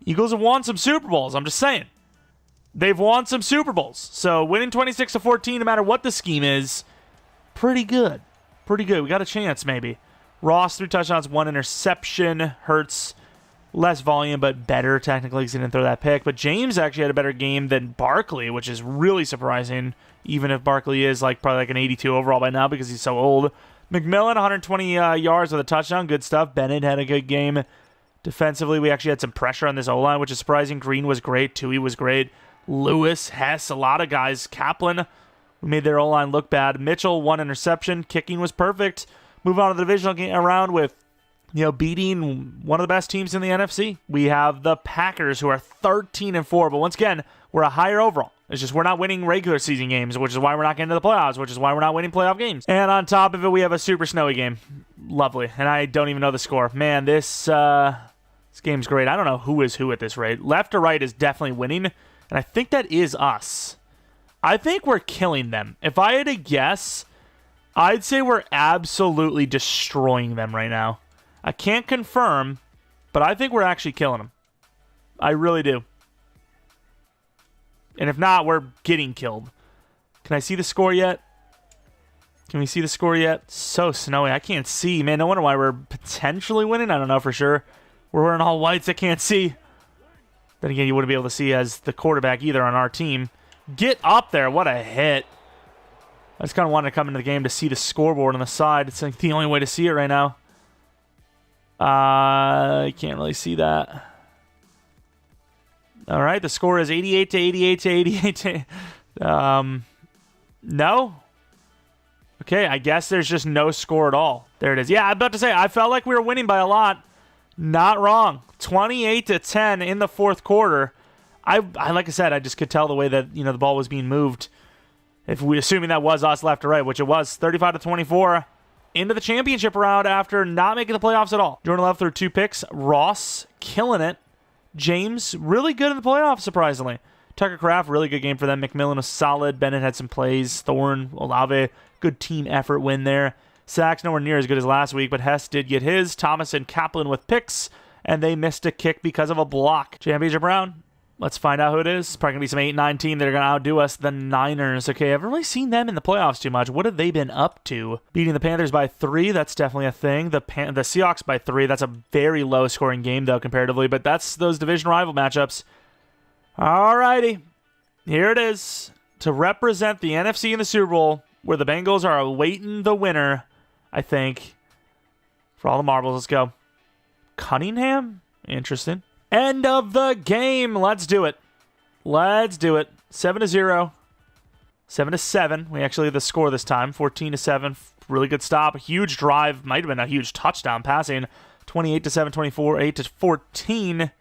Eagles have won some Super Bowls. I'm just saying. They've won some Super Bowls. So winning 26-14, no matter what the scheme is, pretty good. Pretty good. We got a chance, maybe. Ross, 3 touchdowns, 1 interception. Hurts, less volume, but better technically because he didn't throw that pick. But James actually had a better game than Barkley, which is really surprising, even if Barkley is probably like an 82 overall by now because he's so old. McMillan, 120 yards with a touchdown. Good stuff. Bennett had a good game. Defensively, we actually had some pressure on this O-line, which is surprising. Green was great. Tui was great. Lewis, Hess, a lot of guys. Kaplan, we made their O-line look bad. Mitchell, 1 interception. Kicking was perfect. Move on to the divisional round with, beating one of the best teams in the NFC. We have the Packers, who are 13-4, but once again, we're a higher overall. It's just we're not winning regular season games, which is why we're not getting to the playoffs, which is why we're not winning playoff games. And on top of it, we have a super snowy game. Lovely. And I don't even know the score. Man, this game's great. I don't know who is who at this rate. Left or right is definitely winning, and I think that is us. I think we're killing them. If I had to guess, I'd say we're absolutely destroying them right now. I can't confirm, but I think we're actually killing them. I really do. And if not, we're getting killed. Can I see the score yet? Can we see the score yet? So snowy. I can't see. Man, no wonder why we're potentially winning. I don't know for sure. We're wearing all whites. I can't see. Then again, you wouldn't be able to see as the quarterback either on our team. Get up there. What a hit. I just kind of wanted to come into the game to see the scoreboard on the side. It's like the only way to see it right now. I can't really see that. All right, the score is 88-88-88. No? Okay, I guess there's just no score at all. There it is. Yeah, I'm about to say, I felt like we were winning by a lot. Not wrong. 28-10 in the fourth quarter. I like I said, I just could tell the way that the ball was being moved. If we assuming that was us left or right, which it was, 35-24 into the championship round after not making the playoffs at all. Jordan Love threw 2 picks. Ross killing it. James, really good in the playoffs, surprisingly. Tucker Kraft, really good game for them. McMillan was solid. Bennett had some plays. Thorne, Olave, good team effort win there. Sacks nowhere near as good as last week, but Hess did get his. Thomas and Kaplan with picks, and they missed a kick because of a block. Championship round. Let's find out who it is. It's probably going to be some 8-9 team that are going to outdo us, the Niners. Okay, I haven't really seen them in the playoffs too much. What have they been up to? Beating the Panthers by 3, that's definitely a thing. The Seahawks by 3, that's a very low-scoring game, though, comparatively, but that's those division rival matchups. Alrighty, here it is. To represent the NFC in the Super Bowl, where the Bengals are awaiting the winner, I think. For all the marbles, let's go. Cunningham? Interesting. End of the game. Let's do it. Let's do it. 7-0. 7-7. We actually have the score this time. 14-7. Really good stop. A huge drive. Might have been a huge touchdown passing. 28-7, 24, 8-14.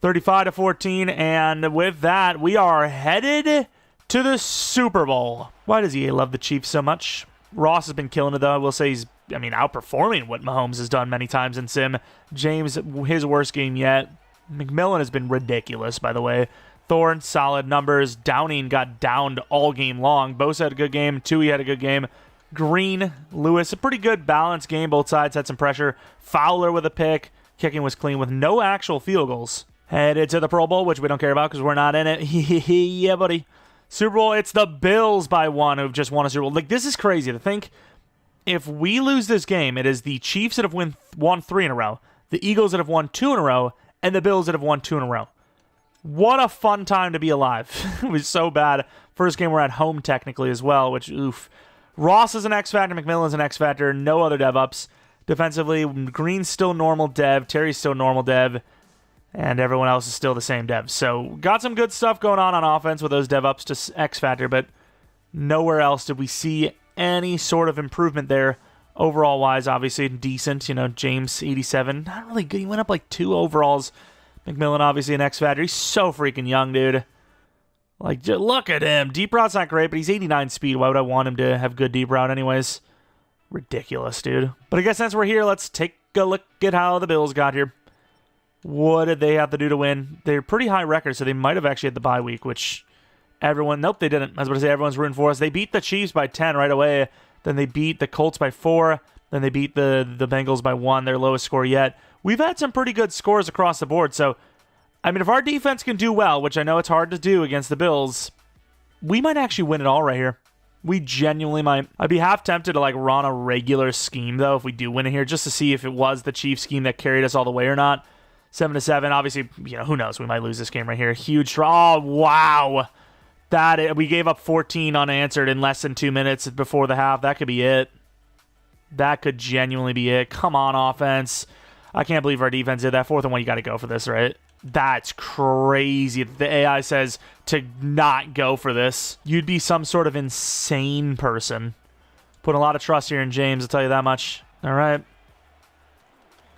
35-14. And with that, we are headed to the Super Bowl. Why does EA love the Chiefs so much? Ross has been killing it, though. I will say he's, outperforming what Mahomes has done many times in Sim. James, his worst game yet. McMillan has been ridiculous, by the way. Thorne, solid numbers. Downing got downed all game long. Bosa had a good game. Tui had a good game. Green, Lewis, a pretty good balanced game. Both sides had some pressure. Fowler with a pick. Kicking was clean with no actual field goals. Headed to the Pro Bowl, which we don't care about because we're not in it. Yeah, buddy. Super Bowl, it's the Bills by 1 who've just won a Super Bowl. Like, this is crazy to think. If we lose this game, it is the Chiefs that have won 3 in a row, the Eagles that have won 2 in a row, and the Bills that have won 2 in a row. What a fun time to be alive. It was so bad. First game we're at home technically as well, which, oof. Ross is an X Factor, McMillan's an X Factor, no other dev ups. Defensively, Green's still normal dev, Terry's still normal dev, and everyone else is still the same dev. So, got some good stuff going on offense with those dev ups to X Factor, but nowhere else did we see any sort of improvement there. Overall wise, obviously decent. James 87, not really good. He went up like 2 overalls. McMillan obviously an X Factor. He's so freaking young, dude. Like, just look at him. Deep route's not great, but he's 89 speed. Why would I want him to have good deep route anyways? Ridiculous, dude. But I guess since we're here, let's take a look at how the Bills got here. What did they have to do to win? They're pretty high record, so they might have actually had the bye week, which nope, they didn't. I was about to say everyone's rooting for us. They beat the Chiefs by 10 right away. Then they beat the Colts by 4. Then they beat the Bengals by 1, their lowest score yet. We've had some pretty good scores across the board. So, if our defense can do well, which I know it's hard to do against the Bills, we might actually win it all right here. We genuinely might. I'd be half tempted to run a regular scheme, though, if we do win it here, just to see if it was the Chiefs scheme that carried us all the way or not. 7-7. Obviously, who knows? We might lose this game right here. Huge draw. Oh, wow. We gave up 14 unanswered in less than 2 minutes before the half. That could be it. That could genuinely be it. Come on, offense. I can't believe our defense did that. 4th and 1, you got to go for this, right? That's crazy. The AI says to not go for this. You'd be some sort of insane person. Put a lot of trust here in James, I'll tell you that much. All right.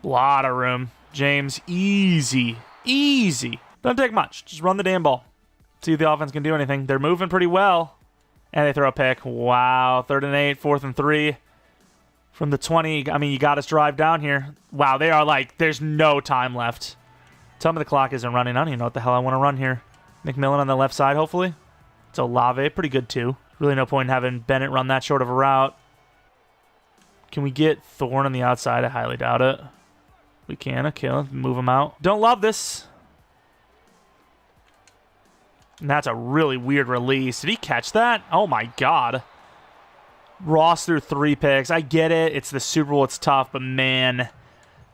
Lot of room. James, easy. Easy. Don't take much. Just run the damn ball. See if the offense can do anything. They're moving pretty well. And they throw a pick. Wow. 3rd and 8, 4th and 3. From the 20. You got us drive down here. Wow, they are there's no time left. Tell me the clock isn't running. I don't even know what the hell I want to run here. McMillan on the left side, hopefully. It's Olave. Pretty good, too. Really no point in having Bennett run that short of a route. Can we get Thorne on the outside? I highly doubt it. We can. Okay, let's move him out. Don't love this. And that's a really weird release. Did he catch that? Oh, my God. Ross threw 3 picks. I get it. It's the Super Bowl. It's tough. But, man,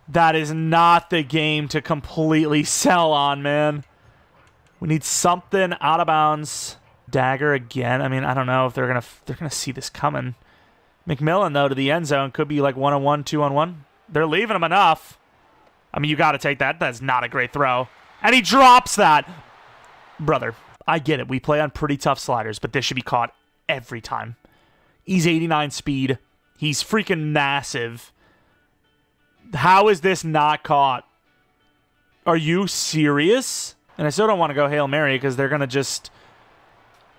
that is not the game to completely sell on, man. We need something out of bounds. Dagger again. I don't know if they're gonna see this coming. McMillan, though, to the end zone. Could be 1-on-1, 2-on-1. They're leaving him enough. You got to take that. That's not a great throw. And he drops that. Brother, I get it. We play on pretty tough sliders, but this should be caught every time. He's 89 speed. He's freaking massive. How is this not caught? Are you serious? And I still don't want to go Hail Mary because they're going to just...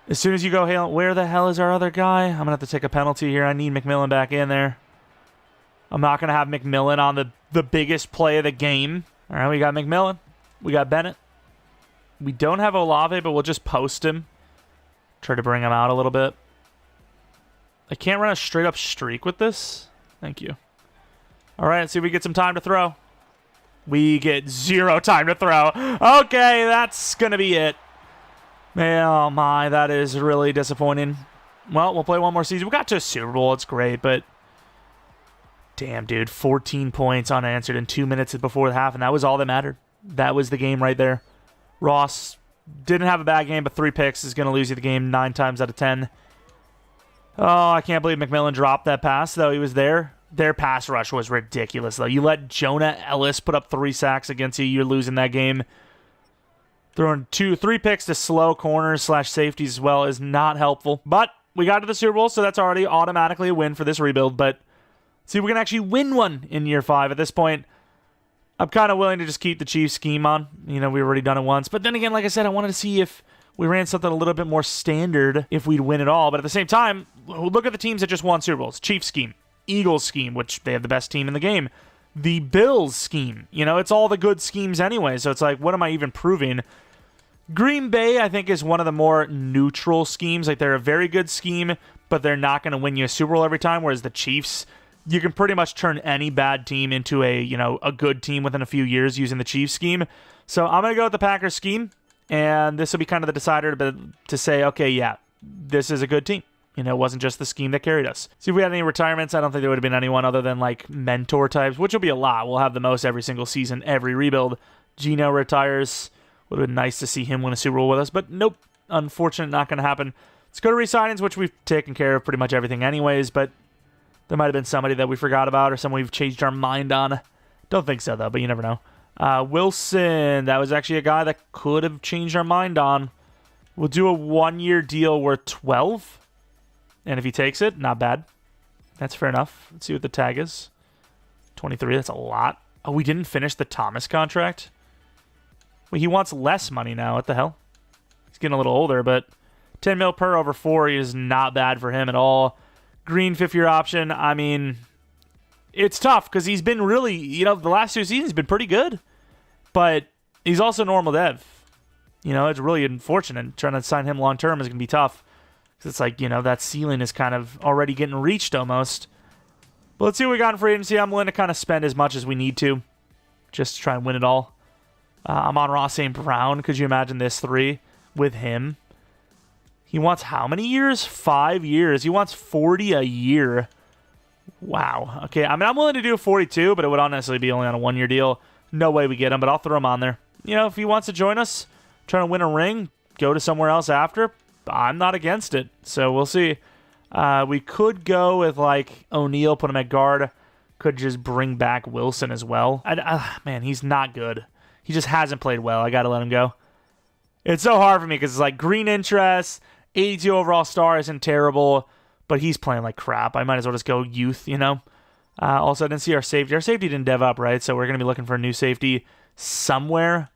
As soon as you go Hail... Where the hell is our other guy? I'm going to have to take a penalty here. I need McMillan back in there. I'm not going to have McMillan on the biggest play of the game. All right, we got McMillan. We got Bennett. We don't have Olave, but we'll just post him. Try to bring him out a little bit. I can't run a straight-up streak with this. Thank you. All right, let's see if we get some time to throw. We get 0 time to throw. Okay, that's going to be it. Oh, my, that is really disappointing. Well, we'll play one more season. We got to a Super Bowl. It's great, but damn, dude, 14 points unanswered in 2 minutes before the half, and that was all that mattered. That was the game right there. Ross didn't have a bad game, but 3 picks is going to lose you the game 9 times out of 10. Oh, I can't believe McMillan dropped that pass, though. He was there. Their pass rush was ridiculous, though. You let Jonah Ellis put up 3 sacks against you, you're losing that game. Throwing 3 picks to slow corners / safeties as well is not helpful. But we got to the Super Bowl, so that's already automatically a win for this rebuild. But see if we can actually win one in year 5. At this point, I'm kind of willing to just keep the Chiefs scheme on. You know, we've already done it once. But then again, like I said, I wanted to see if we ran something a little bit more standard if we'd win it all. But at the same time, look at the teams that just won Super Bowls. Chiefs scheme. Eagles scheme, which they have the best team in the game. The Bills scheme. You know, it's all the good schemes anyway. So it's like, what am I even proving? Green Bay, I think, is one of the more neutral schemes. Like, they're a very good scheme, but they're not going to win you a Super Bowl every time. Whereas the Chiefs, you can pretty much turn any bad team into a good team within a few years using the Chiefs scheme. So I'm going to go with the Packers scheme, and this will be kind of the decider to say, okay, yeah, this is a good team. You know, it wasn't just the scheme that carried us. See if we had any retirements. I don't think there would have been anyone other than, like, mentor types, which will be a lot. We'll have the most every single season, every rebuild. Gino retires. Would have been nice to see him win a Super Bowl with us, but nope. Unfortunate, not going to happen. Let's go to re-signings, which we've taken care of pretty much everything anyways, but there might have been somebody that we forgot about or someone we've changed our mind on. Don't think so, though, but you never know. Wilson, that was actually a guy that could have changed our mind on. We'll do a 1-year deal worth 12. And if he takes it, not bad. That's fair enough. Let's see what the tag is. 23, that's a lot. Oh, we didn't finish the Thomas contract? Well, he wants less money now. What the hell? He's getting a little older, but 10 mil per over 4 is not bad for him at all. Green 5-year option, I mean, it's tough because he's been really, the last 2 seasons been pretty good. But he's also normal dev. It's really unfortunate. Trying to sign him long-term is going to be tough. It's like, that ceiling is kind of already getting reached almost. But let's see what we got in free agency. I'm willing to kind of spend as much as we need to just to try and win it all. I'm on Ross St. Brown. Could you imagine this 3 with him? He wants how many years? 5 years. He wants 40 a year. Wow. Okay, I mean, I'm willing to do 42, but it would honestly be only on a 1-year deal. No way we get him, but I'll throw him on there. If he wants to join us, trying to win a ring, go to somewhere else after, I'm not against it, so we'll see. We could go with, like, O'Neal, put him at guard. Could just bring back Wilson as well. Man, he's not good. He just hasn't played well. I got to let him go. It's so hard for me because it's like green interest, 82 overall star isn't terrible, but he's playing like crap. I might as well just go youth, Also, I didn't see our safety. Our safety didn't dev up, right? So we're going to be looking for a new safety somewhere.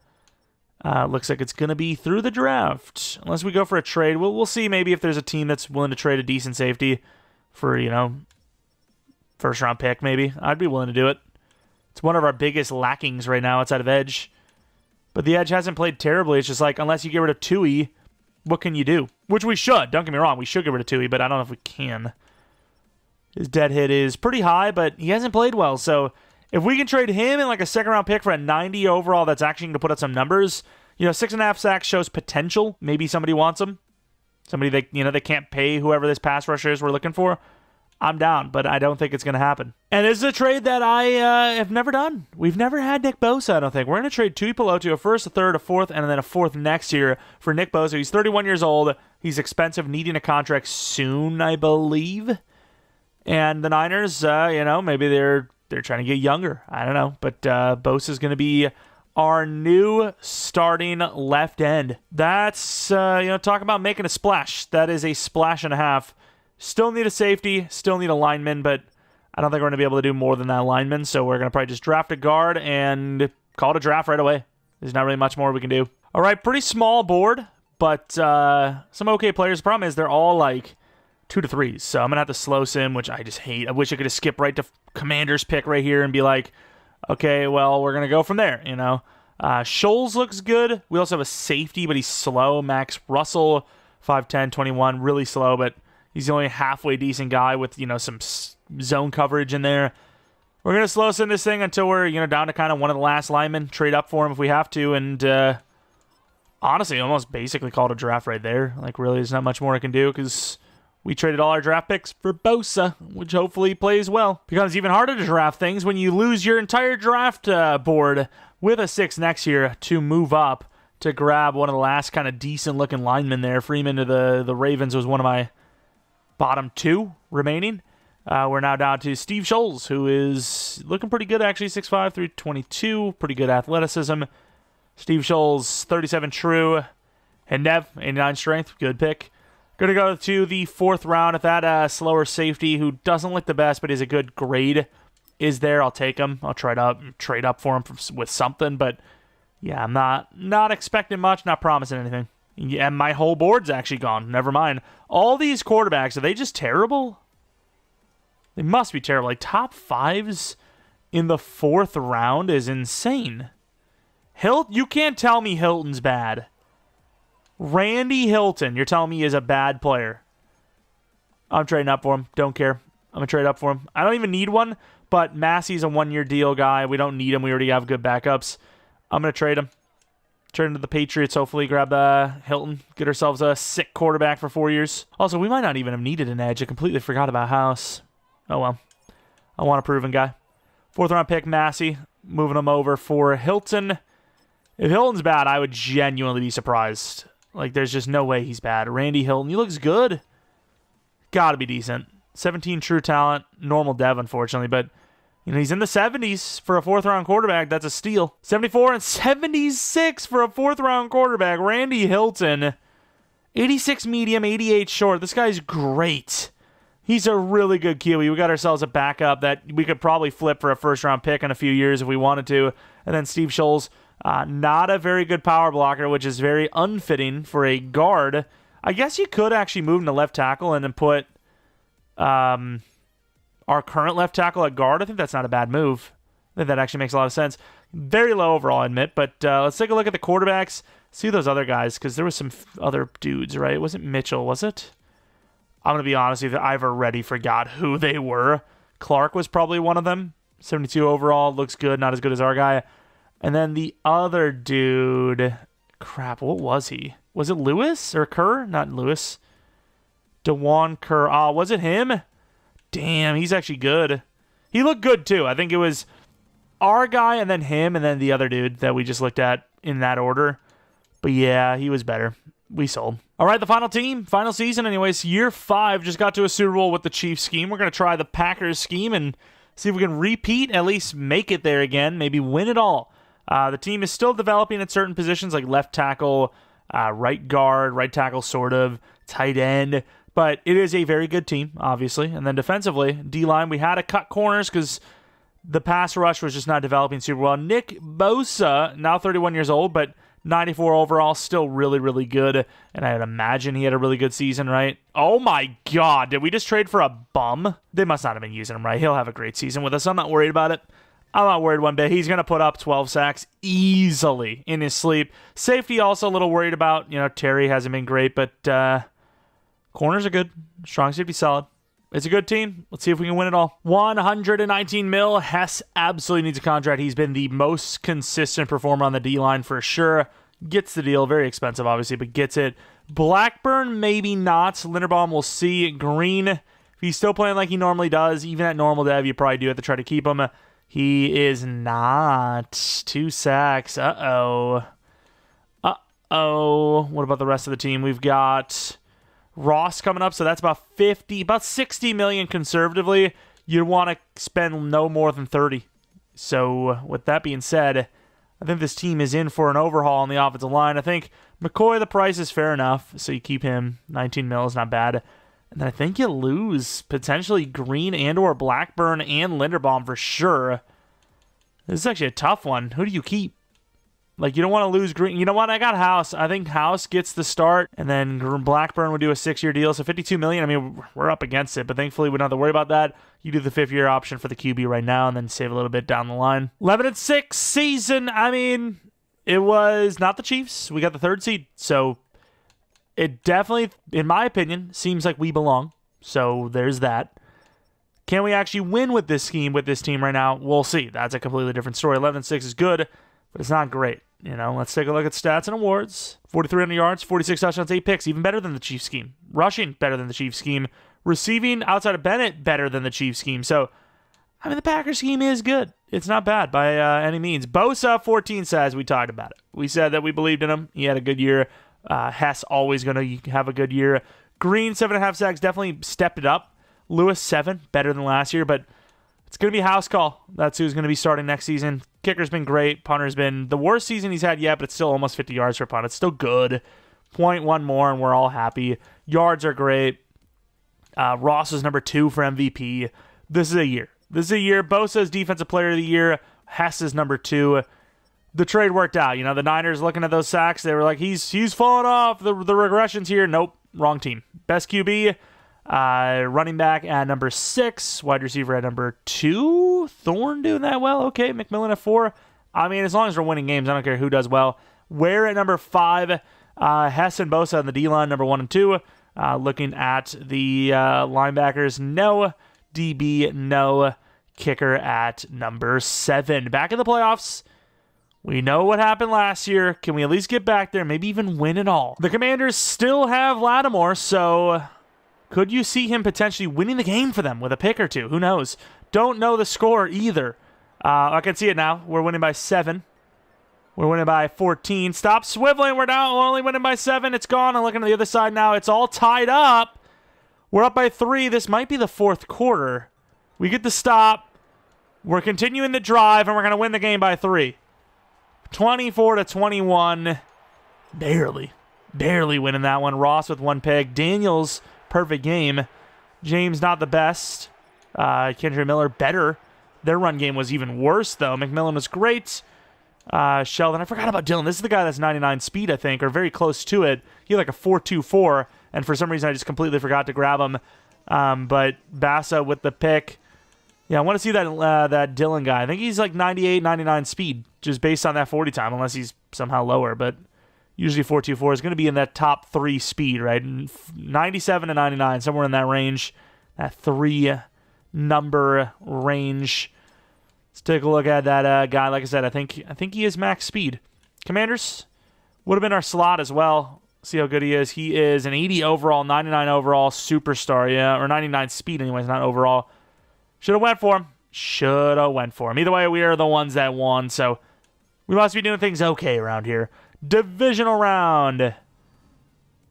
Looks like it's going to be through the draft. Unless we go for a trade. We'll see maybe if there's a team that's willing to trade a decent safety for, first-round pick maybe. I'd be willing to do it. It's one of our biggest lackings right now outside of edge. But the edge hasn't played terribly. It's just like, unless you get rid of Tui, what can you do? Which we should. Don't get me wrong. We should get rid of Tui, but I don't know if we can. His dead hit is pretty high, but he hasn't played well, so if we can trade him in like a second-round pick for a 90 overall that's actually going to put up some numbers, 6.5 sacks shows potential. Maybe somebody wants him. Somebody they can't pay whoever this pass rusher is we're looking for. I'm down, but I don't think it's going to happen. And this is a trade that I have never done. We've never had Nick Bosa, I don't think. We're going to trade Tui Pelotu, a first, a third, a fourth, and then a fourth next year for Nick Bosa. He's 31 years old. He's expensive, needing a contract soon, I believe. And the Niners, maybe they're trying to get younger. I don't know. But Bosa is going to be our new starting left end. That's, talk about making a splash. That is a splash and a half. Still need a safety. Still need a lineman, but I don't think we're going to be able to do more than that lineman. So we're going to probably just draft a guard and call it a draft right away. There's not really much more we can do. All right, pretty small board, but some okay players. The problem is they're all like 2 to 3s. So I'm going to have to slow sim, which I just hate. I wish I could have skipped right to Commander's pick right here and be like, Okay, well, we're going to go from there, you know. Scholes looks good. We also have a safety, but he's slow. Max Russell, 5'10", 21, really slow, but he's the only halfway decent guy with, you know, some zone coverage in there. We're going to slow send this thing until we're, you know, down to kind of one of the last linemen. Trade up for him if we have to, and honestly, almost basically called a draft right there. Like, really, there's not much more I can do because we traded all our draft picks for Bosa, which hopefully plays well. Becomes even harder to draft things when you lose your entire draft board with a 6 next year to move up to grab one of the last kind of decent-looking linemen there. Freeman to the Ravens was one of my bottom 2 remaining. We're now down to Steve Scholes, who is looking pretty good, actually. 6'5", 322, pretty good athleticism. Steve Scholes, 37 true. And Nev, 89 strength, good pick. Going to go to the 4th round. If that slower safety, who doesn't look the best, but is a good grade, is there, I'll take him. I'll trade up for him with something. But yeah, I'm not expecting much, not promising anything. Yeah, my whole board's actually gone. Never mind. All these quarterbacks, are they just terrible? They must be terrible. Like, top 5s in the 4th round is insane. You can't tell me Hilton's bad. Randy Hilton, you're telling me is a bad player. I'm trading up for him. Don't care. I'm going to trade up for him. I don't even need one, but Massey's a 1-year deal guy. We don't need him. We already have good backups. I'm going to trade him. Trade him to the Patriots, hopefully grab Hilton. Get ourselves a sick quarterback for 4 years. Also, we might not even have needed an edge. I completely forgot about House. Oh, well. I want a proven guy. 4th round pick, Massey. Moving him over for Hilton. If Hilton's bad, I would genuinely be surprised. Like, there's just no way he's bad. Randy Hilton, he looks good. Gotta be decent. 17 true talent. Normal dev, unfortunately, but you know, he's in the 70s for a 4th round quarterback. That's a steal. 74 and 76 for a 4th round quarterback. Randy Hilton. 86 medium, 88 short. This guy's great. He's a really good Kiwi. We got ourselves a backup that we could probably flip for a 1st round pick in a few years if we wanted to. And then Steve Scholes, not a very good power blocker, which is very unfitting for a guard. I guess you could actually move him to left tackle and then put our current left tackle at guard. I think that's not a bad move. I think that actually makes a lot of sense. Very low overall, I admit, but let's take a look at the quarterbacks. See those other guys, because there was some other dudes, right? It wasn't Mitchell, was it? I'm going to be honest with you, I've already forgot who they were. Clark was probably one of them. 72 overall, looks good, not as good as our guy. And then the other dude, crap, what was he? Was it Lewis or Kerr? Not Lewis. DeJuan Kerr. Oh, was it him? Damn, he's actually good. He looked good too. I think it was our guy and then him and then the other dude that we just looked at in that order. But yeah, he was better. We sold. All right, the final team, final season anyways. Year 5 just got to a Super Bowl with the Chiefs scheme. We're going to try the Packers scheme and see if we can repeat, at least make it there again, maybe win it all. The team is still developing at certain positions like left tackle, right guard, right tackle sort of, tight end. But it is a very good team, obviously. And then defensively, D-line, we had to cut corners because the pass rush was just not developing super well. Nick Bosa, now 31 years old, but 94 overall, still really, really good. And I'd imagine he had a really good season, right? Oh my God, did we just trade for a bum? They must not have been using him right. He'll have a great season with us. I'm not worried about it. I'm not worried one bit. He's going to put up 12 sacks easily in his sleep. Safety also a little worried about. You know, Terry hasn't been great, but corners are good. Strong safety solid. It's a good team. Let's see if we can win it all. 119 mil. Hess absolutely needs a contract. He's been the most consistent performer on the D-line for sure. Gets the deal. Very expensive, obviously, but gets it. Blackburn, maybe not. Linderbaum, we'll see. Green, if he's still playing like he normally does, even at normal dev, you probably do have to try to keep him. He is not. 2 sacks. Uh-oh. What about the rest of the team? We've got Ross coming up, so that's about 60 million conservatively. You'd want to spend no more than 30. So with that being said, I think this team is in for an overhaul on the offensive line. I think McCoy, the price is fair enough, so you keep him. 19 mil is not bad. And then I think you lose potentially Green and or Blackburn and Linderbaum for sure. This is actually a tough one. Who do you keep? Like, you don't want to lose Green. You know what? I got House. I think House gets the start, and then Blackburn would do a 6-year deal. So $52 million, I mean, we're up against it, but thankfully we don't have to worry about that. You do the 5th-year option for the QB right now and then save a little bit down the line. 11-6 season. I mean, it was not the Chiefs. We got the 3rd seed. So it definitely, in my opinion, seems like we belong. So there's that. Can we actually win with this scheme, with this team right now? We'll see. That's a completely different story. 11-6 is good, but it's not great. You know, let's take a look at stats and awards. 4,300 yards, 46 touchdowns, 8 picks, even better than the Chiefs scheme. Rushing, better than the Chiefs scheme. Receiving, outside of Bennett, better than the Chiefs scheme. So, I mean, the Packers scheme is good. It's not bad by any means. Bosa, 14 sacks, we talked about it. We said that we believed in him. He had a good year. Hess, always going to have a good year. Green, 7.5 sacks, definitely stepped it up. Lewis, 7, better than last year, but it's going to be house call. That's who's going to be starting next season. Kicker's been great. Punter's been the worst season he's had yet, but it's still almost 50 yards per punt. It's still good. 0.1 more, and we're all happy. Yards are great. Ross is number 2 for MVP. This is a year. Bosa is Defensive Player of the Year. Hess is number 2. The trade worked out. You know, the Niners looking at those sacks, they were like, he's falling off. The regression's here. Nope, wrong team. Best QB. Running back at number 6, wide receiver at number 2. Thorne doing that well. Okay, McMillan at 4. I mean, as long as we're winning games, I don't care who does well. Ware at number 5. Hess and Bosa on the D-line, number 1 and 2. Looking at the linebackers, no. DB, no. Kicker at number 7. Back in the playoffs. We know what happened last year. Can we at least get back there, maybe even win it all? The Commanders still have Lattimore, so could you see him potentially winning the game for them with a pick or two? Who knows? Don't know the score either. I can see it now. We're winning by 7. We're winning by 14. Stop swiveling. We're down. We're only winning by 7. It's gone. I'm looking at the other side now. It's all tied up. We're up by 3. This might be the 4th quarter. We get the stop. We're continuing the drive, and we're going to win the game by 3. 24-21. Barely winning that one. Ross with 1 pick. Daniels, perfect game. James, not the best. Kendra Miller, better. Their run game was even worse, though. McMillan was great. Sheldon, I forgot about Dylan. This is the guy that's 99 speed, I think, or very close to it. He had like a 4.24, and for some reason I just completely forgot to grab him. But Bassa with the pick. Yeah, I want to see that Dylan guy. I think he's like 98, 99 speed, just based on that 40 time, unless he's somehow lower. But usually 4.24 is going to be in that top 3 speed, right? 97 to 99, somewhere in that range, that 3-number range. Let's take a look at that guy. Like I said, I think he is max speed. Commanders would have been our slot as well. See how good he is. He is an 80 overall, 99 overall superstar, yeah, or 99 speed anyways, not overall. Should have went for him. Either way, we are the ones that won, so we must be doing things okay around here. Divisional round.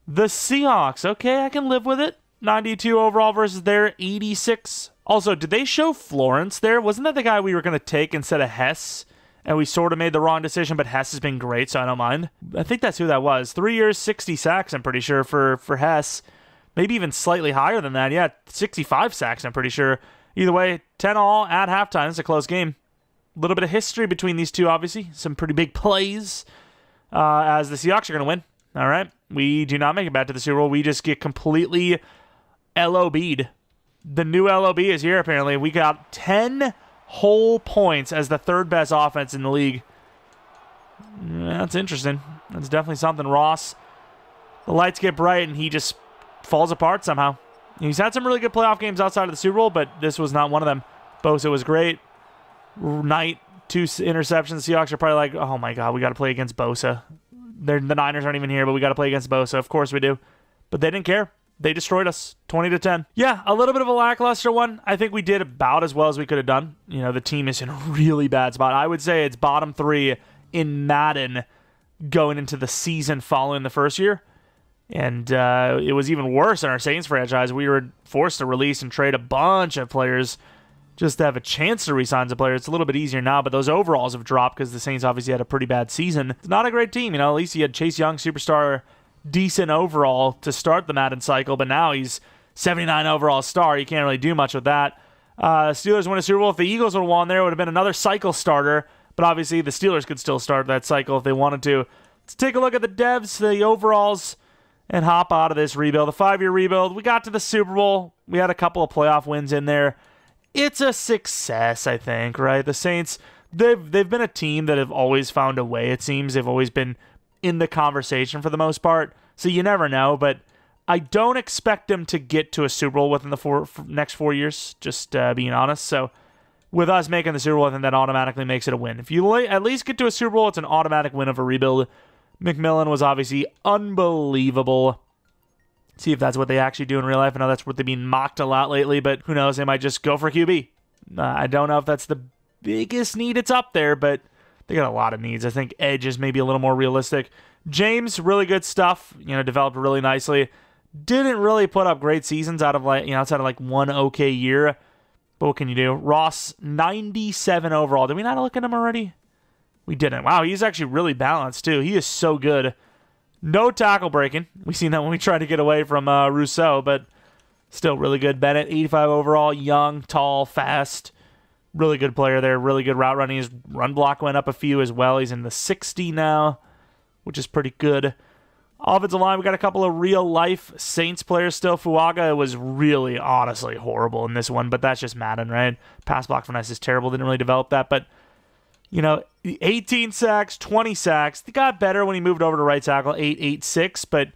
The Seahawks. Okay, I can live with it. 92 overall versus their 86. Also, did they show Florence there? Wasn't that the guy we were going to take instead of Hess? And we sort of made the wrong decision, but Hess has been great, so I don't mind. I think that's who that was. 3 years, 60 sacks, I'm pretty sure, for Hess. Maybe even slightly higher than that. Yeah, 65 sacks, I'm pretty sure. Either way, 10 all at halftime. It's a close game. A little bit of history between these two, obviously. Some pretty big plays as the Seahawks are going to win. All right. We do not make it back to the Super Bowl. We just get completely LOB'd. The new LOB is here, apparently. We got 10 whole points as the 3rd best offense in the league. That's interesting. That's definitely something. Ross, the lights get bright, and he just falls apart somehow. He's had some really good playoff games outside of the Super Bowl, but this was not one of them. Bosa was great. Knight, 2 interceptions. The Seahawks are probably like, oh my God, we got to play against Bosa. The Niners aren't even here, but we got to play against Bosa. Of course we do. But they didn't care. They destroyed us, 20-10. Yeah, a little bit of a lackluster one. I think we did about as well as we could have done. You know, the team is in a really bad spot. I would say it's bottom 3 in Madden going into the season following the first year. And it was even worse in our Saints franchise. We were forced to release and trade a bunch of players just to have a chance to re-sign some players. It's a little bit easier now, but those overalls have dropped because the Saints obviously had a pretty bad season. It's not a great team. You know, at least you had Chase Young, superstar, decent overall to start the Madden cycle, but now he's 79 overall star. You can't really do much with that. Steelers win a Super Bowl. If the Eagles would have won there, it would have been another cycle starter. But obviously, the Steelers could still start that cycle if they wanted to. Let's take a look at the devs, the overalls, and hop out of this rebuild. The 5-year rebuild, we got to the Super Bowl. We had a couple of playoff wins in there. It's a success, I think, right? The Saints, they've been a team that have always found a way, it seems. They've always been in the conversation for the most part. So you never know, but I don't expect them to get to a Super Bowl within the next 4 years, just being honest. So with us making the Super Bowl, I think that automatically makes it a win. If you at least get to a Super Bowl, it's an automatic win of a rebuild. McMillan was obviously unbelievable. See if that's what they actually do in real life. I know that's what they've been mocked a lot lately, but who knows? They might just go for QB. I don't know if that's the biggest need. It's up there, but they got a lot of needs. I think edge is maybe a little more realistic. James, really good stuff. Developed really nicely. Didn't really put up great seasons outside of like one okay year. But what can you do? Ross, 97 overall. Did we not look at him already? We didn't. Wow, he's actually really balanced too. He is so good. No tackle breaking. We seen that when we tried to get away from Rousseau, but still really good. Bennett, 85 overall, young, tall, fast. Really good player there. Really good route running. His run block went up a few as well. He's in the 60 now, which is pretty good. Offensive line, we got a couple of real-life Saints players still. Fuaga was really, honestly, horrible in this one, but that's just Madden, right? Pass block finesse is terrible. Didn't really develop that, but 18 sacks, 20 sacks. He got better when he moved over to right tackle, 8.86, but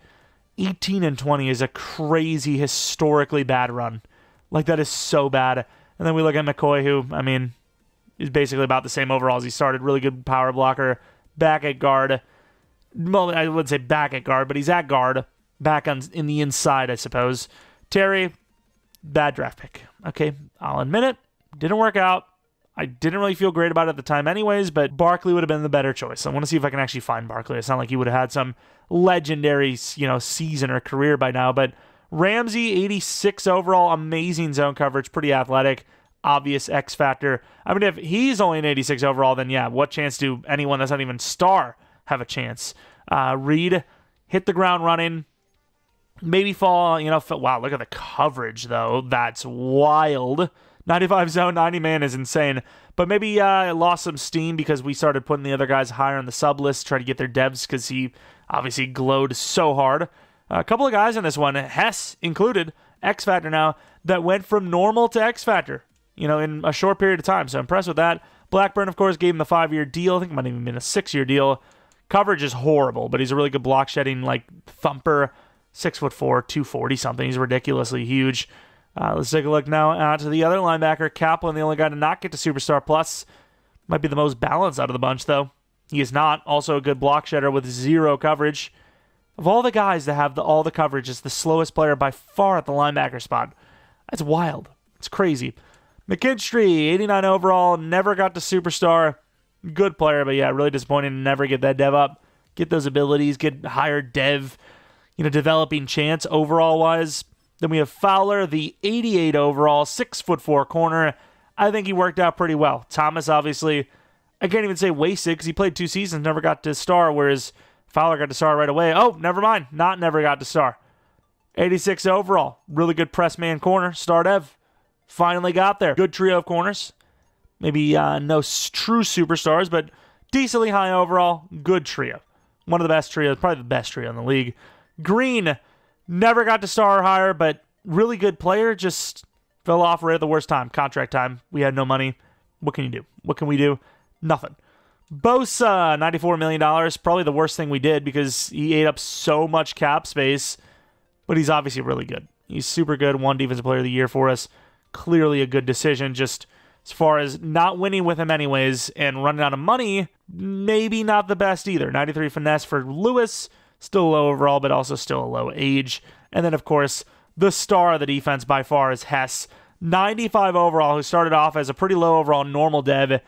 18 and 20 is a crazy, historically bad run. Like, that is so bad. And then we look at McCoy, who, is basically about the same overall as he started. Really good power blocker, back at guard. Well, I wouldn't say back at guard, but he's at guard, back in the inside, I suppose. Terry, bad draft pick. Okay, I'll admit it. Didn't work out. I didn't really feel great about it at the time anyways, but Barkley would have been the better choice. I want to see if I can actually find Barkley. It's not like he would have had some legendary, season or career by now, but Ramsey, 86 overall, amazing zone coverage, pretty athletic, obvious X factor. If he's only an 86 overall, then yeah, what chance do anyone that's not even star have a chance? Reed, hit the ground running, maybe fall, wow, look at the coverage, though. That's wild. 95 zone, 90 man is insane. But maybe lost some steam because we started putting the other guys higher on the sub list, try to get their devs because he obviously glowed so hard. A couple of guys in this one, Hess included, X Factor now, that went from normal to X Factor, in a short period of time. So impressed with that. Blackburn, of course, gave him the 5-year deal. I think it might have even been a 6-year deal. Coverage is horrible, but he's a really good block shedding, thumper. 6'4", 240 something. He's ridiculously huge. Let's take a look now to the other linebacker, Kaplan, the only guy to not get to Superstar Plus. Might be the most balanced out of the bunch, though. He is not. Also a good block shedder with 0 coverage. Of all the guys that have all the coverage, it's the slowest player by far at the linebacker spot. That's wild. It's crazy. McKinstry, 89 overall, never got to Superstar. Good player, but yeah, really disappointing to never get that dev up. Get those abilities, get higher dev, developing chance overall-wise. Then we have Fowler, the 88 overall, 6'4" corner. I think he worked out pretty well. Thomas, obviously, I can't even say wasted because he played 2 seasons, never got to star, whereas Fowler got to star right away. Oh, never mind. Never got to star. 86 overall. Really good press man corner. Star dev. Finally got there. Good trio of corners. Maybe no true superstars, but decently high overall. Good trio. One of the best trios, probably the best trio in the league. Green, never got to star or higher, but really good player. Just fell off right at the worst time. Contract time. We had no money. What can you do? What can we do? Nothing. Bosa, $94 million. Probably the worst thing we did because he ate up so much cap space, but he's obviously really good. He's super good. 1 defensive player of the year for us. Clearly a good decision. Just as far as not winning with him anyways and running out of money, maybe not the best either. 93 finesse for Lewis. Still low overall, but also still a low age. And then, of course, the star of the defense by far is Hess. 95 overall, who started off as a pretty low overall normal dev.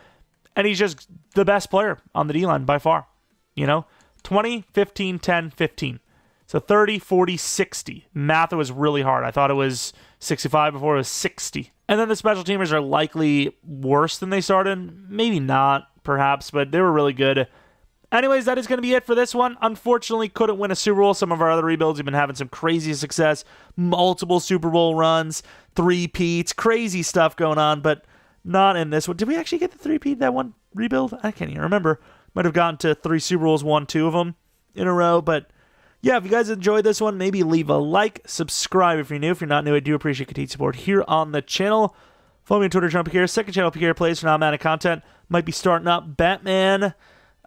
And he's just the best player on the D-line by far. 20, 15, 10, 15. So 30, 40, 60. Math was really hard. I thought it was 65 before it was 60. And then the special teamers are likely worse than they started. Maybe not, perhaps, but they were really good. Anyways, that is going to be it for this one. Unfortunately, couldn't win a Super Bowl. Some of our other rebuilds have been having some crazy success. Multiple Super Bowl runs, 3-peats, crazy stuff going on, but not in this one. Did we actually get the 3-peat that one? rebuild? I can't even remember. Might have gotten to 3 Super Bowls, won 2 of them in a row. But yeah, if you guys enjoyed this one, maybe leave a like, subscribe if you're new. If you're not new, I do appreciate continued support here on the channel. Follow me on Twitter, Jeromepkr. Second channel, PK Plays for non-Madden content. Might be starting up Batman.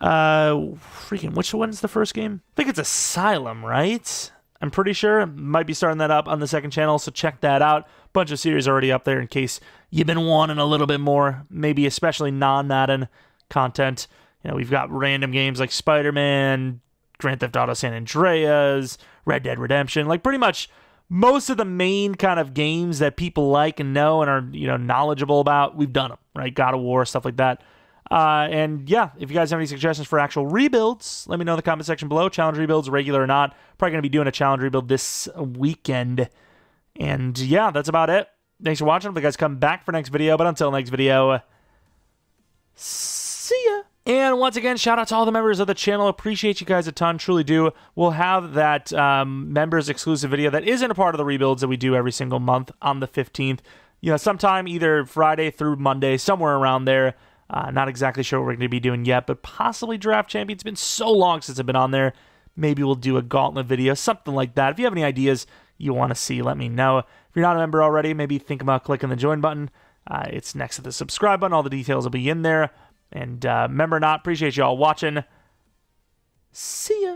Which one's the first game? I think it's Asylum, right? I'm pretty sure. Might be starting that up on the second channel, so check that out. Bunch of series already up there in case you've been wanting a little bit more, maybe especially non-Madden content. You know, we've got random games like Spider-Man, Grand Theft Auto San Andreas, Red Dead Redemption, like pretty much most of the main kind of games that people like and know and are, you know, knowledgeable about, we've done them, right? God of War, stuff like that. And yeah, if you guys have any suggestions for actual rebuilds, let me know in the comment section below. Challenge rebuilds, regular or not. Probably going to be doing a challenge rebuild this weekend. And yeah, that's about it. Thanks for watching. Hope you guys come back for next video. But until next video, see ya. And once again, shout out to all the members of the channel. Appreciate you guys a ton. Truly do. We'll have that members exclusive video that isn't a part of the rebuilds that we do every single month on the 15th. You know, sometime either Friday through Monday, somewhere around there. Not exactly sure what we're going to be doing yet, but possibly Draft Champion. It's been so long since I've been on there. Maybe we'll do a gauntlet video, something like that. If you have any ideas you want to see, let me know. If you're not a member already, maybe think about clicking the join button. It's next to the subscribe button. All the details will be in there. And member or not, appreciate you all watching. See ya.